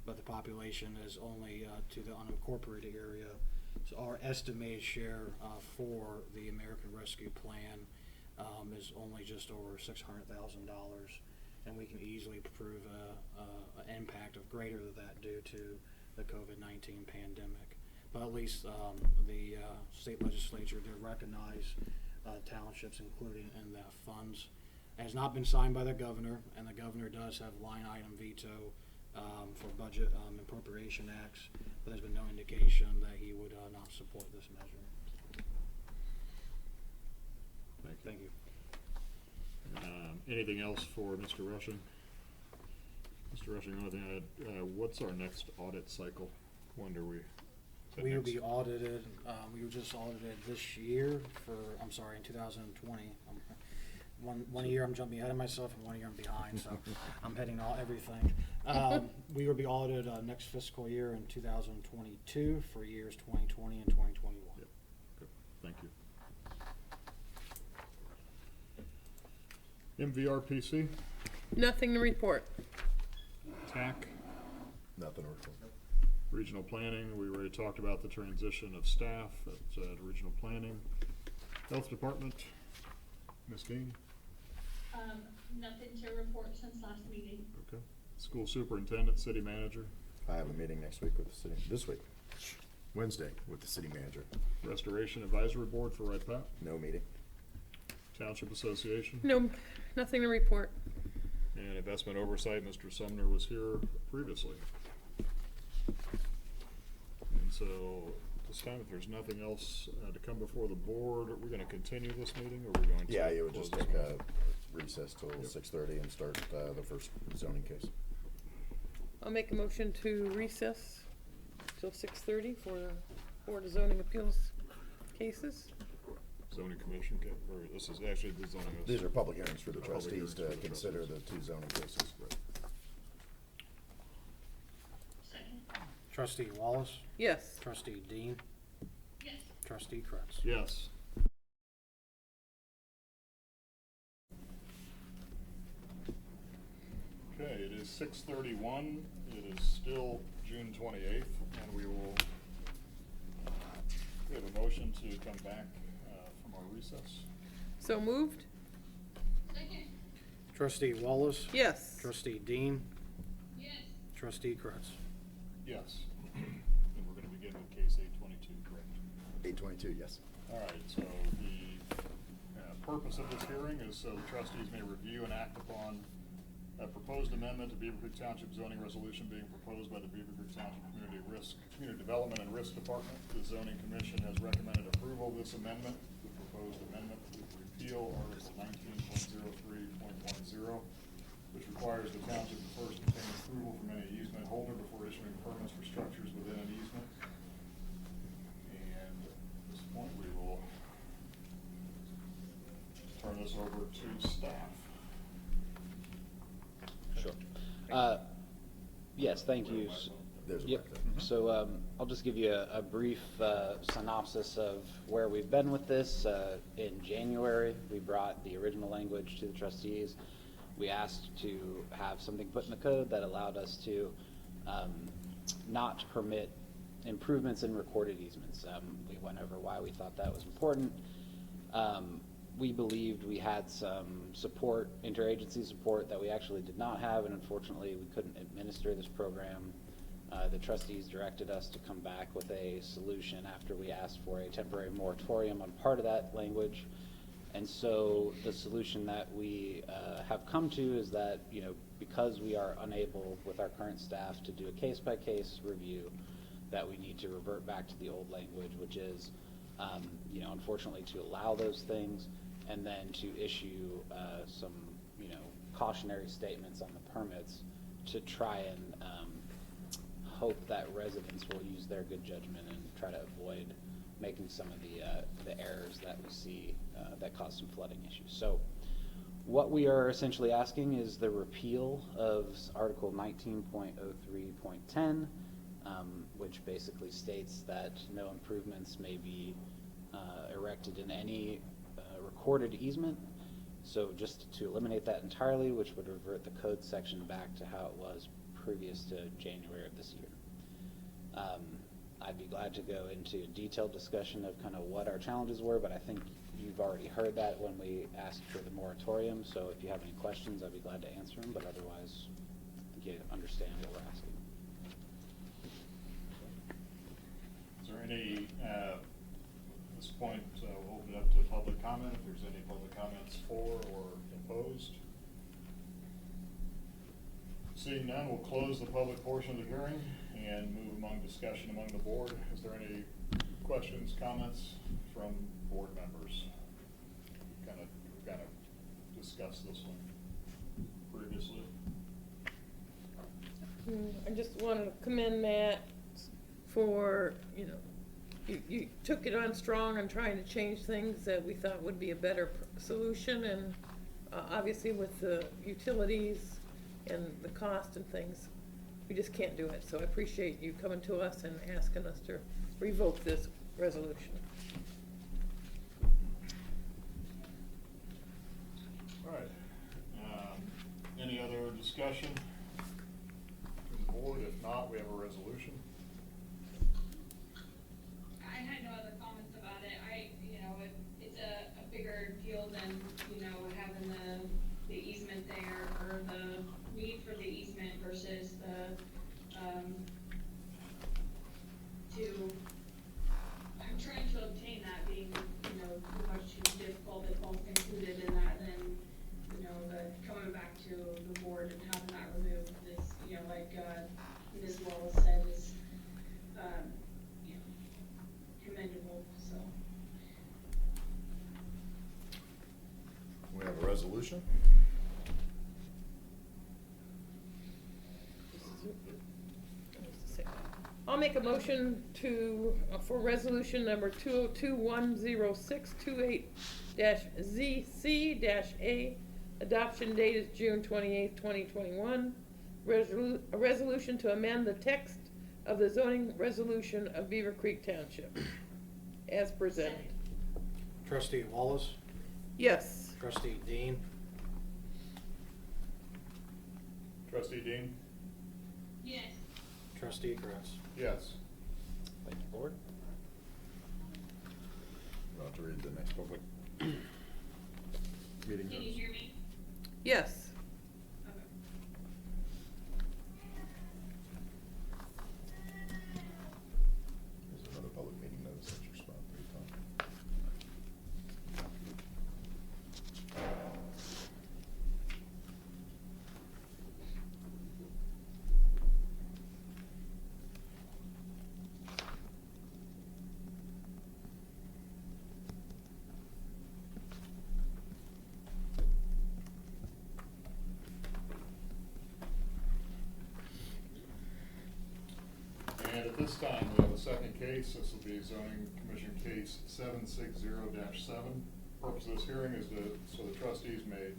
but the population is only to the unincorporated area. So our estimated share for the American Rescue Plan is only just over $600,000, and we can easily prove an impact of greater than that due to the COVID-19 pandemic. But at least the state legislature did recognize townships included in the funds. It has not been signed by the governor, and the governor does have line item veto for budget appropriation acts, but there's been no indication that he would not support this measure. Thank you. Anything else for Mr. Rushing? Mr. Rushing, the only thing I had, what's our next audit cycle? When do we? is that We will next- be audited, we were just audited this year in 2020. One year I'm jumping ahead of myself, and 1 year I'm behind, so I'm hitting everything. We will be audited next fiscal year in 2022 for years 2020 and 2021. Yep. Okay, thank you. MVRPC, Nothing to report. TAC, Nothing to report. Regional Planning, we already talked about the transition of staff at Regional Planning. Health Department, Ms. Dean, Nothing to report since last meeting. okay. School Superintendent, City Manager, I have a meeting next week with the city, this week, Wednesday, with the city manager. Restoration Advisory Board for Red Pat, No meeting. Township Association, No, nothing to report. and Investment Oversight, Mr. Sumner was here previously. And so, this time, if there's nothing else to come before the board, are we gonna continue this meeting, or are we going to? Yeah, you would just close take this a recess till Yep. 6:30 and start the first zoning case. I'll make a motion to recess till 6:30 for Board of Zoning Appeals cases. Zoning commission, or this is actually the zoning. These are public hearings for the Public trustees hearings to for the consider the trustees. two zoning cases. Second. Trustee Wallace, Yes. trustee Dean, Yes. trustee Kretz. Yes. Okay, it is 6:31. It is still June 28th, and we have a motion to come back from our recess. So moved? Second. Trustee Wallace, Yes. trustee Dean, Yes. trustee Kretz. Yes. And we're going to begin with case 822, correct? 822, yes. All right, so the purpose of this hearing is so the trustees may review and act upon a proposed amendment to Beavercreek Township zoning resolution being proposed by the Beavercreek Township Community Development and Risk Department. The zoning commission has recommended approval of this amendment. The proposed amendment would repeal Article 19.03.10, which requires the township to first obtain approval from any easement holder before issuing permits for structures within an easement. And at this point, we will turn this over to staff. Sure. Yes, thank you. There's a Yep. mic there. So I'll just give you a brief synopsis of where we've been with this. In January, we brought the original language to the trustees. We asked to have something put in the code that allowed us to not permit improvements in recorded easements. We went over why we thought that was important. We believed we had some support, interagency support, that we actually did not have, and unfortunately we couldn't administer this program. The trustees directed us to come back with a solution after we asked for a temporary moratorium on part of that language. And so the solution that we have come to is that, because we are unable with our current staff to do a case-by-case review, that we need to revert back to the old language, which is, unfortunately, to allow those things, and then to issue some, cautionary statements on the permits to try and hope that residents will use their good judgment and try to avoid making some of the errors that we see that cause some flooding issues. So what we are essentially asking is the repeal of Article 19.03.10, which basically states that no improvements may be erected in any recorded easement. So just to eliminate that entirely, which would revert the code section back to how it was previous to January of this year. I'd be glad to go into a detailed discussion of kind of what our challenges were, but I think you've already heard that when we asked for the moratorium. So if you have any questions, I'd be glad to answer them, but otherwise, I think you understand what we're asking. Is there any, at this point, we'll open it up to public comment, if there's any public comments for or opposed. Seeing none, we'll close the public portion of the hearing and move among discussion among the board. Is there any questions, comments from board members? We've kind of discussed this one previously. I just want to commend Matt for, you took it on strong on trying to change things that we thought would be a better solution, and obviously with the utilities and the cost and things, we just can't do it. So I appreciate you coming to us and asking us to revoke this resolution. All right. Any other discussion from the board? If not, we have a resolution. I had no other comments about it. It's a bigger deal than, having the easement there, or the need for the easement versus I'm trying to obtain that being, much too difficult. If all's included in that, then, the coming back to the board and having that removed is, like Ms. Wallace said, is, commendable, so. We have a resolution. I'll make a motion for resolution number 202-10628-ZC-A. Adoption date is June 28th, 2021. A resolution to amend the text of the zoning resolution of Beavercreek Township as presented. Trustee Wallace, Yes. trustee Dean, Trustee Dean? Yes. trustee Kretz. Yes. Thank you, board. About to read the next public meeting Can you notice. hear me? Yes. Okay. There's another public meeting notice that you're supposed to read, Tom. And at this time, we have a second case. This will be zoning commission case 760-7. Purpose of this hearing is so the trustees may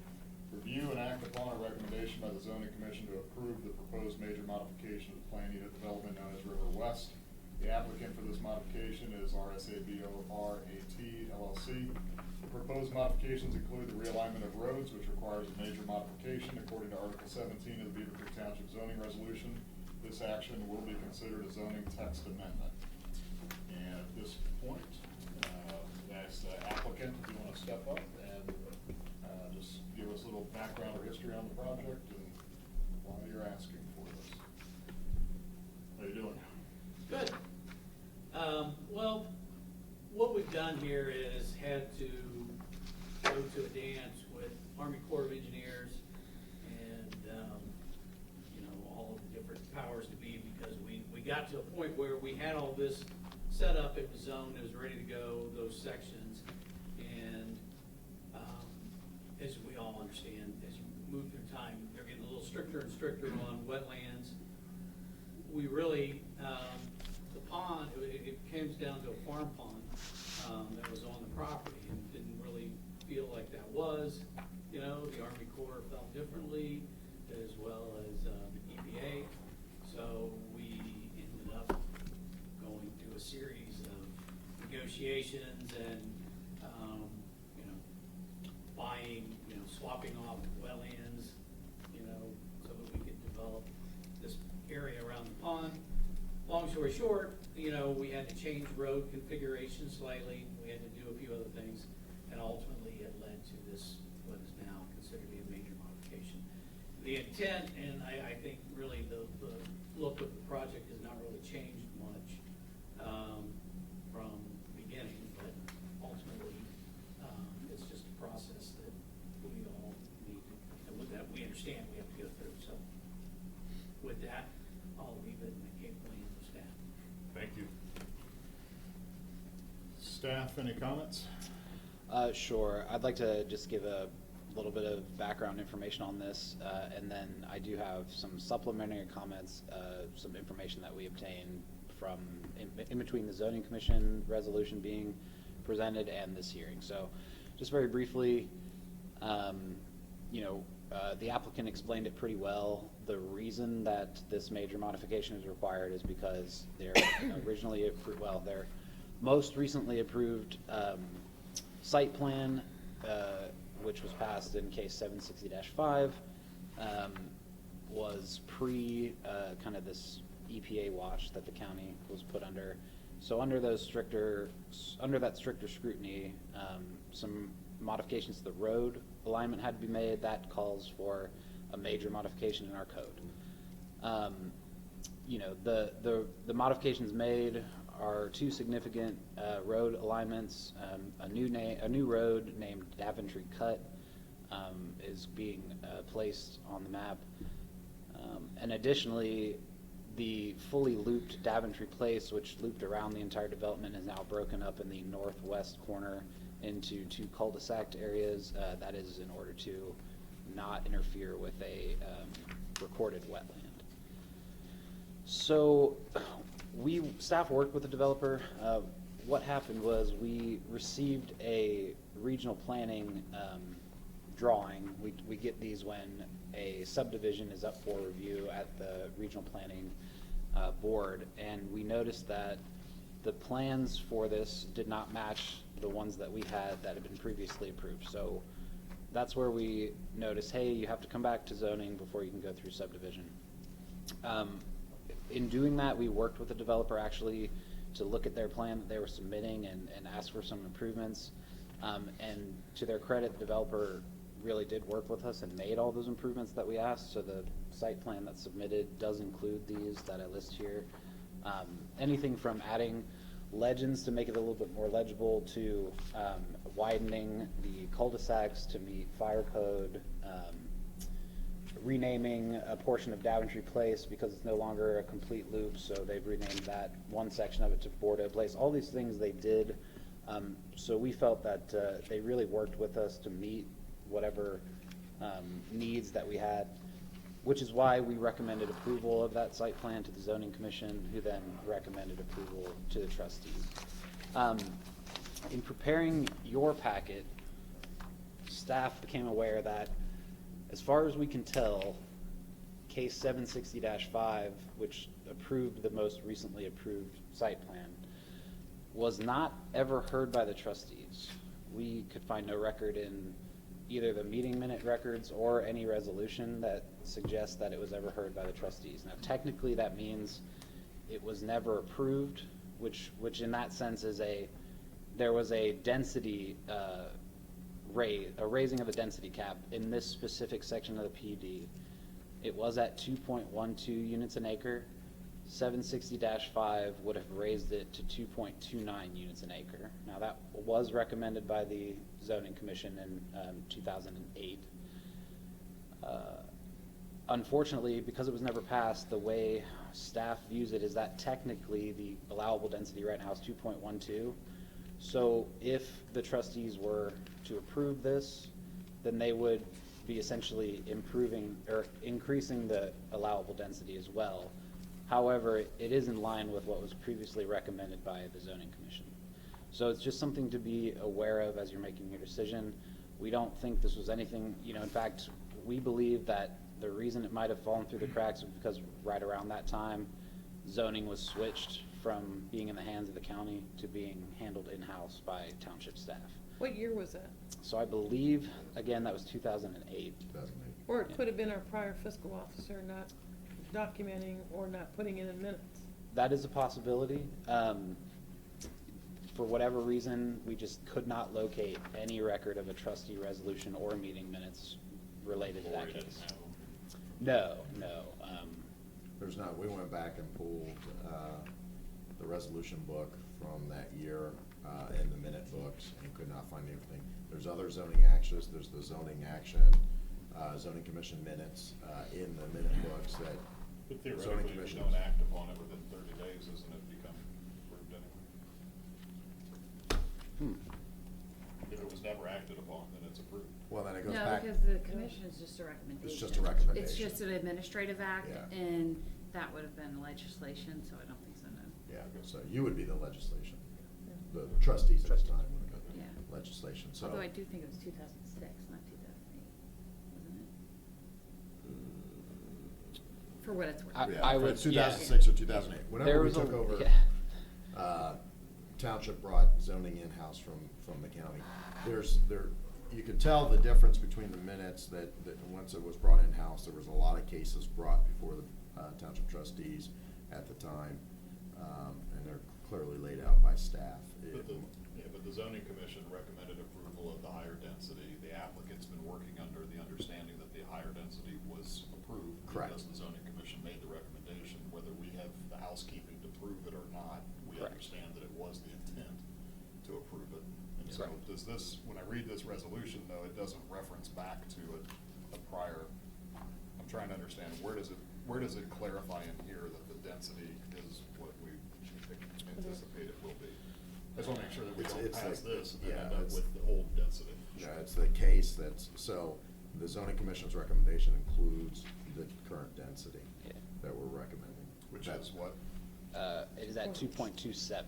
review and act upon a recommendation by the zoning commission to approve the proposed major modification of the plan unit development known as River West. The applicant for this modification is RSABORAT LLC. The proposed modifications include the realignment of roads, which requires a major modification according to Article 17 of the Beavercreek Township zoning resolution. This action will be considered a zoning text amendment. And at this point, ask the applicant if you want to step up and just give us a little background or history on the project and why you're asking for this. How you doing? Good. Well, what we've done here is had to go to a dance with Army Corps of Engineers and, all of the different powers to be, because we got to a point where we had all this set up, it was zoned, it was ready to go, those sections. And as we all understand, as you move through time, they're getting a little stricter and stricter on wetlands. We really, the pond, it comes down to a farm pond that was on the property, and didn't really feel like that was. The Army Corps felt differently, as well as EPA. So we ended up going through a series of negotiations and, buying, swapping off wetlands, so that we could develop this area around the pond. Long story short, we had to change road configuration slightly. We had to do a few other things, and ultimately it led to this, what is now considered to be a major modification. The intent, and I think really the look of the project has not really changed much from the beginning, but ultimately it's just a process that we all need to, and with that we understand we have to go through. So with that, I'll leave it in the capable hands of staff. Thank you. Staff, any comments? Sure. I'd like to just give a little bit of background information on this, and then I do have some supplementary comments, some information that we obtained from in between the zoning commission resolution being presented and this hearing. So just very briefly, the applicant explained it pretty well. The reason that this major modification is required is because their originally their most recently approved site plan, which was passed in case 760-5, was pre kind of this EPA watch that the county was put under. So under that stricter scrutiny, some modifications to the road alignment had to be made. That calls for a major modification in our code. The modifications made are two significant road alignments. A new road named Daventry Cut is being placed on the map, and additionally, the fully looped Daventry Place, which looped around the entire development, is now broken up in the northwest corner into two cul-de-sac areas. That is in order to not interfere with a recorded wetland. So we staff worked with the developer. What happened was we received a regional planning drawing. We get these when a subdivision is up for review at the regional planning board, and we noticed that the plans for this did not match the ones that we had that had been previously approved. So that's where we noticed, hey, you have to come back to zoning before you can go through subdivision. In doing that, we worked with the developer actually to look at their plan that they were submitting and ask for some improvements. And to their credit, the developer really did work with us and made all those improvements that we asked. So the site plan that's submitted does include these that I list here. Anything from adding legends to make it a little bit more legible to widening the cul-de-sacs to meet fire code, renaming a portion of Daventry Place because it's no longer a complete loop, so they've renamed that one section of it to Bordeaux Place. All these things they did, so we felt that they really worked with us to meet whatever needs that we had, which is why we recommended approval of that site plan to the zoning commission, who then recommended approval to the trustees. In preparing your packet, staff became aware that, as far as we can tell, case 760-5, which approved the most recently approved site plan, was not ever heard by the trustees. We could find no record in either the meeting minute records or any resolution that suggests that it was ever heard by the trustees. Now, technically, that means it was never approved, which in that sense is there was a density a raising of the density cap in this specific section of the PUD. It was at 2.12 units an acre. 760-5 would have raised it to 2.29 units an acre. Now that was recommended by the zoning commission in 2008. Unfortunately, because it was never passed, the way staff views it is that technically the allowable density right now is 2.12. So if the trustees were to approve this, then they would be essentially improving or increasing the allowable density as well. However, it is in line with what was previously recommended by the zoning commission. So it's just something to be aware of as you're making your decision. We don't think this was anything, in fact, we believe that the reason it might have fallen through the cracks was because right around that time, zoning was switched from being in the hands of the county to being handled in-house by township staff. What year was that? So I believe, again, that was 2008. 2008. Or it could have been our prior fiscal officer not documenting or not putting it in minutes. That is a possibility. For whatever reason, we just could not locate any record of a trustee resolution or meeting minutes related to that case. No. There's not, we went back and pulled the resolution book from that year and the minute books and could not find anything. There's other zoning actions. There's the zoning action, zoning commission minutes in the minute books that But zoning theoretically, if you commission. don't act upon it within 30 days, isn't it become approved anyway? If it was never acted upon, then it's approved. Well, then it goes No, back. because the commission is just a recommendation. It's just a recommendation. It's just an administrative act, Yeah. and that would have been legislation, so I don't think so, no. Yeah, so you would be the legislation. The trustees at the time would have been Yeah. legislation, so. Although I do think it was 2006, not 2008, wasn't it? For what it's worth. I would- 2006 or 2008, There whenever we was a- took over, yeah. township brought zoning in-house from the county. You could tell the difference between the minutes that once it was brought in-house, there was a lot of cases brought before the township trustees at the time, and they're clearly laid out by staff. But the zoning commission recommended approval of the higher density. The applicant's been working under the understanding that the higher density was approved. Correct. Because the zoning commission made the recommendation. Whether we have the housekeeping to prove it or not, we Correct. understand that it was the intent to approve it. And so Correct. does this, when I read this resolution, though, it doesn't reference back to a prior, I'm trying to understand, where does it clarify in here that the density is what we anticipate it will be? I just want to make sure that we don't pass this and then end up with the old density. Yeah, it's the case so the zoning commission's recommendation includes the current density Yeah. that we're recommending. Which is what? It is at 2.27,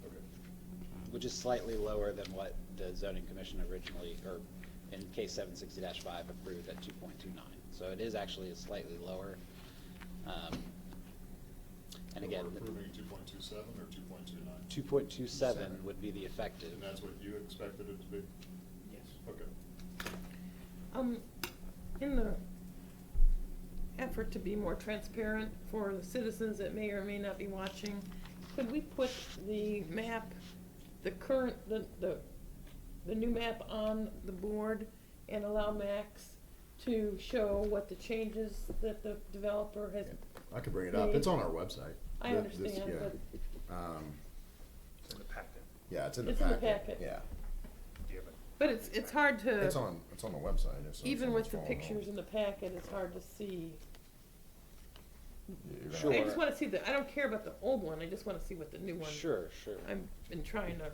Okay. which is slightly lower than what the zoning commission originally, or in case 760-5 approved at 2.29. So it is actually slightly lower. And So again, we're approving 2.27 or 2.29? 2.27 would be the effective. And that's what you expected it to be? Yes. Okay. In the effort to be more transparent for the citizens that may or may not be watching, could we put the map, the current, the new map on the board and allow Max to show what the changes that the developer has? I could bring it up. made? It's on our website. I This- understand, yeah. but It's in the packet. Yeah, it's in the It's in the packet. packet. Yeah. Do you have it? but it's hard to. It's on the website. If Even someone's with the following pictures in the packet, it's hard to see. along. You're gonna- Sure. I just wanna see I don't care about the old one, I just wanna see what the new one. Sure. I've been trying to,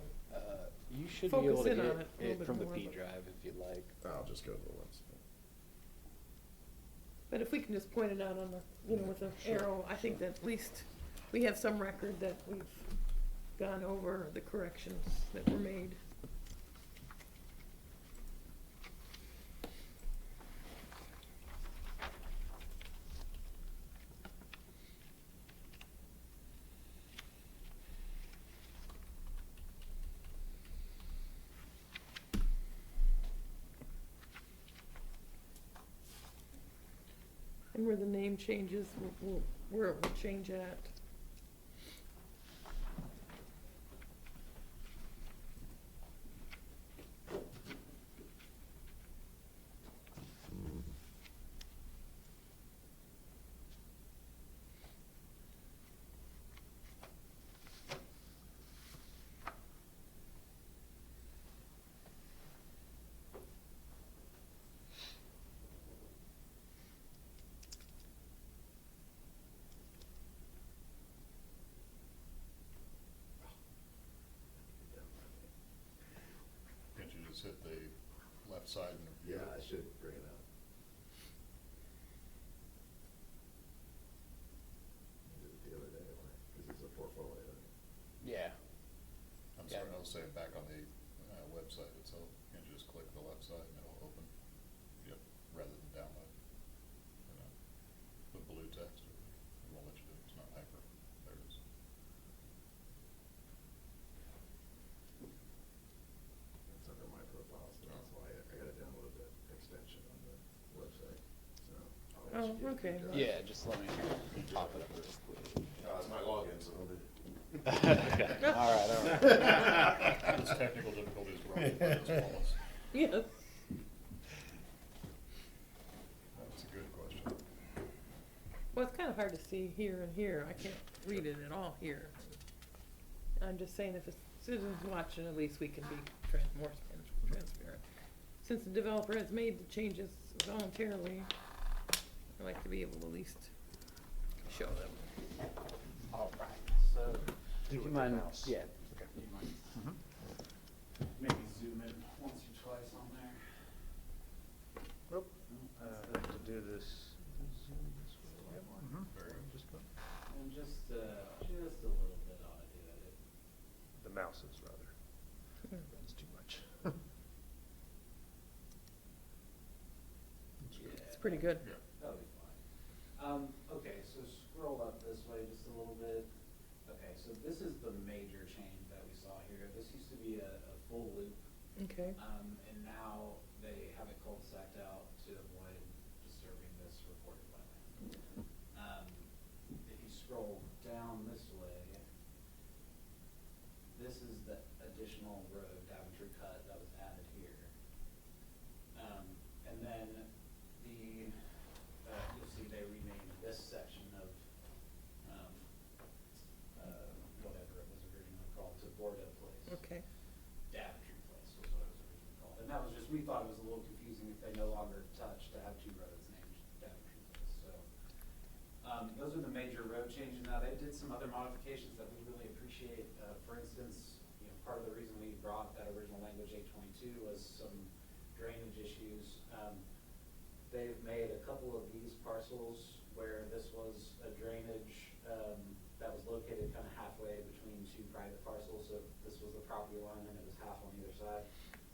You should be Focus able to in get on it a little bit from the more, P but- drive if you'd like. I'll just go to the website. but if we can just point it out on the, with an Sure, arrow, I think that at least we have some record that we've gone over the corrections that were made. And where the name changes, where it will change at. Can't you just hit the left side and review Yeah, it? I should bring it up. I did it the other day, because it's a portfolio. Yeah. I'm Yeah. sorry, I was saying back on the website itself, can't you just click the left side and it'll open? Yep, rather than download. The blue text, it won't let you do it, it's not hyper. There it is. It's under my profile, so that's why I gotta download the extension on the website, so. I'll let you Oh, get it. okay. Yeah, just let me pop it up real quick. It's my login, so I'll do it. Okay. All right. Those technical difficulties were on as well. Yes. That's a good question. Well, it's kinda hard to see here and here, I can't read it at all here. I'm just saying if a citizen's watching, at least we can be more transparent. Since the developer has made the changes voluntarily, I'd like to be able to at least show them. All right, so, do you mind, yeah, do you mind maybe zoom in once or twice on there? Nope. To do this. Very good. And just a little bit ought to do it. The mouse is rather, runs too much. It's pretty good. Yeah. That'll be fine. Okay, so scroll up this way just a little bit. Okay, so this is the major change that we saw here. This used to be a full loop. Okay. And now they have it cul-de-saced out to avoid disturbing this reported wetland. If you scroll down this way, this is the additional road, Daventry Cut, that was added here. And then you'll see they renamed this section of, whatever it was originally called, to Bordeaux Place. Okay. Daventry Place was what it was originally called. And that was just, we thought it was a little confusing if they no longer touched to have two roads named Daventry Place, so. Those are the major road changes. Now, they did some other modifications that we really appreciate. For instance, part of the reason we brought that original language 822 was some drainage issues. They've made a couple of these parcels where this was a drainage private parcels, so this was the property line and it was half on either side.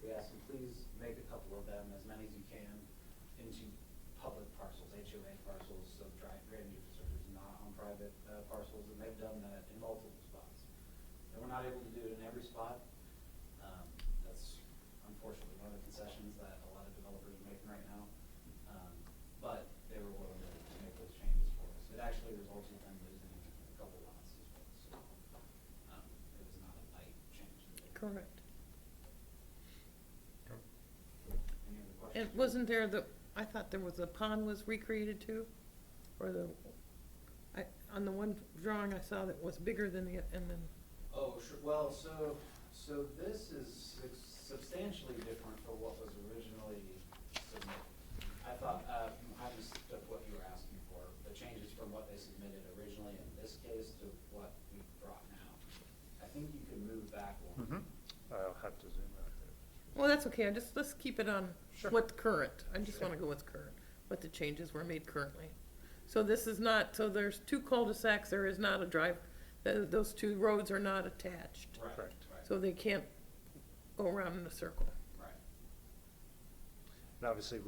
We asked them, please make a couple of them, as many as you can, into public parcels, HOA parcels, so Grand Buford is not on private parcels, and they've done that in multiple spots. And we're not able to do it in every spot. That's unfortunately one of the concessions that a lot of developers are making right now. But they were willing to make those changes for us. It actually resulted in them losing a couple lots as well, so it was not a light change. Correct. Any other questions? And wasn't there I thought there was a pond was recreated too? Or on the one drawing I saw that was bigger than and then, Oh, sure. Well, so this is substantially different from what was originally submitted. I thought, I mistook what you were asking for, the changes from what they submitted originally in this case to what we brought now. I think you can move back one. I'll have to zoom out. well, that's okay, let's keep it on Sure. what's current. I just wanna go what's current, what the changes were made currently. So this is not, so there's two cul-de-sacs, there is not a drive, those two roads are not attached. Right, Correct. right, So they can't go around in a circle. right. And obviously,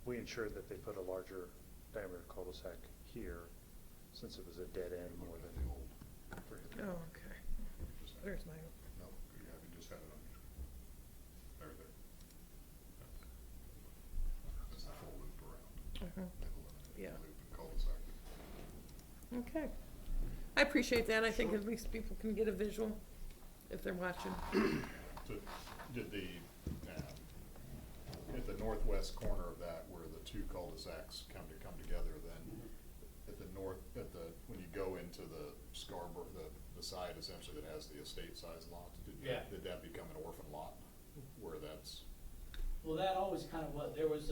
we ensured that they put a larger diameter cul-de-sac here, since it was a dead end more than the old. Oh, okay. There's my, No, you just had it on. There. That's the full loop around. uh-huh. They've eliminated Yeah. the loop and cul-de-sac. Okay. I appreciate that. I think at least people can get a visual if they're watching. So did at the northwest corner of that, where the two cul-de-sacs come together, then at the when you go into the Scarborough, the side essentially that has the estate size lot, Yeah. did that become an orphan lot? Where Well, that always kind of was, there was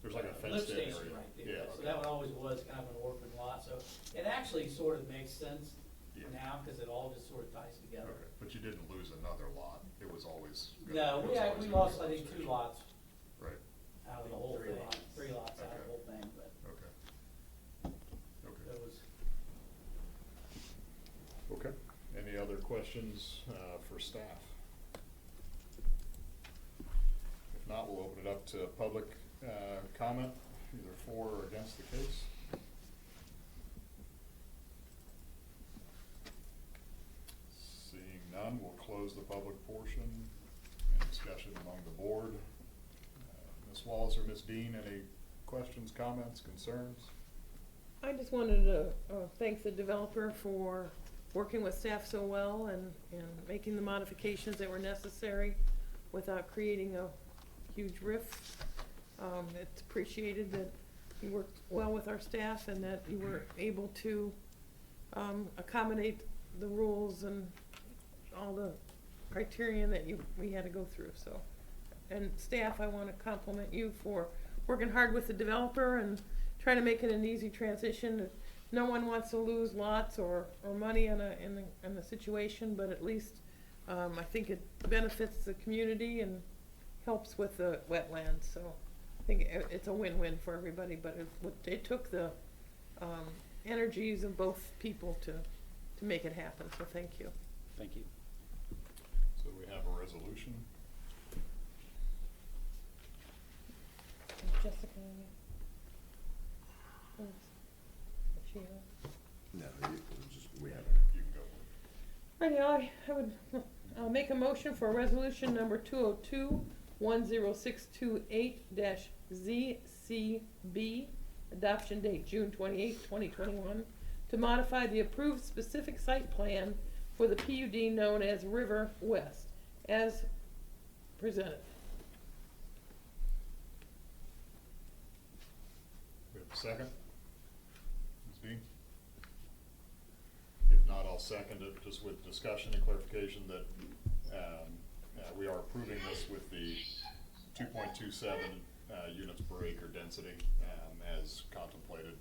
there's like a lift fenced in area. station right there. Yeah, So okay. that one always was kind of an orphan lot, so it actually sort of makes sense Yeah. now, because it all just sort of ties together. Okay, but you didn't lose another lot, it was always. No, it was always we gonna lost, be I a think, station. 2 lots Right, out of the whole Three thing, lots. 3 lots out of Okay. the whole thing, but okay. it was. Okay, any other questions for staff? If not, we'll open it up to public comment, either for or against the case. Seeing none, we'll close the public portion and discussion among the board. Ms. Wallace or Ms. Dean, any questions, comments, concerns? I just wanted to thank the developer for working with staff so well and making the modifications that were necessary without creating a huge rift. It's appreciated that you worked well with our staff and that you were able to accommodate the rules and all the criterion that we had to go through, so. And staff, I want to compliment you for working hard with the developer and trying to make it an easy transition. No one wants to lose lots or money in the situation, but at least I think it benefits the community and helps with the wetlands, so I think it's a win-win for everybody, but it took the energies of both people to make it happen, so thank you. Thank you. So we have a resolution. Jessica, is she on? No, we have. You can go. Righty, I would make a motion for resolution number 202-10628-ZCB, adoption date June 28, 2021, to modify the approved specific site plan for the PUD known as River West, as presented. We have a second? Ms. Dean? If not, I'll second it, just with discussion and clarification that we are approving this with the 2.27 units per acre density as contemplated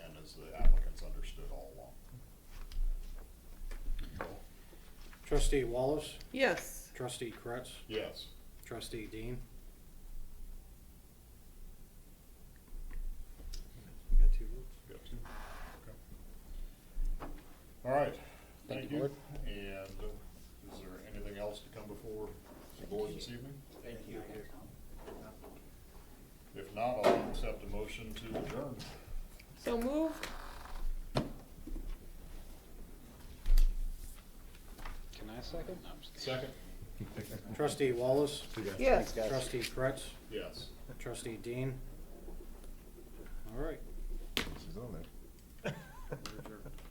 and as the applicants understood all along. Trustee Wallace, Yes. trustee Kretz, Yes. trustee Dean. We got 2 votes. Got two. Okay. All right, thank you, you. board. And A second? Second? Trustee Wallace, Yes. Thanks, guys. trustee Kretz, Yes. trustee Dean. All right.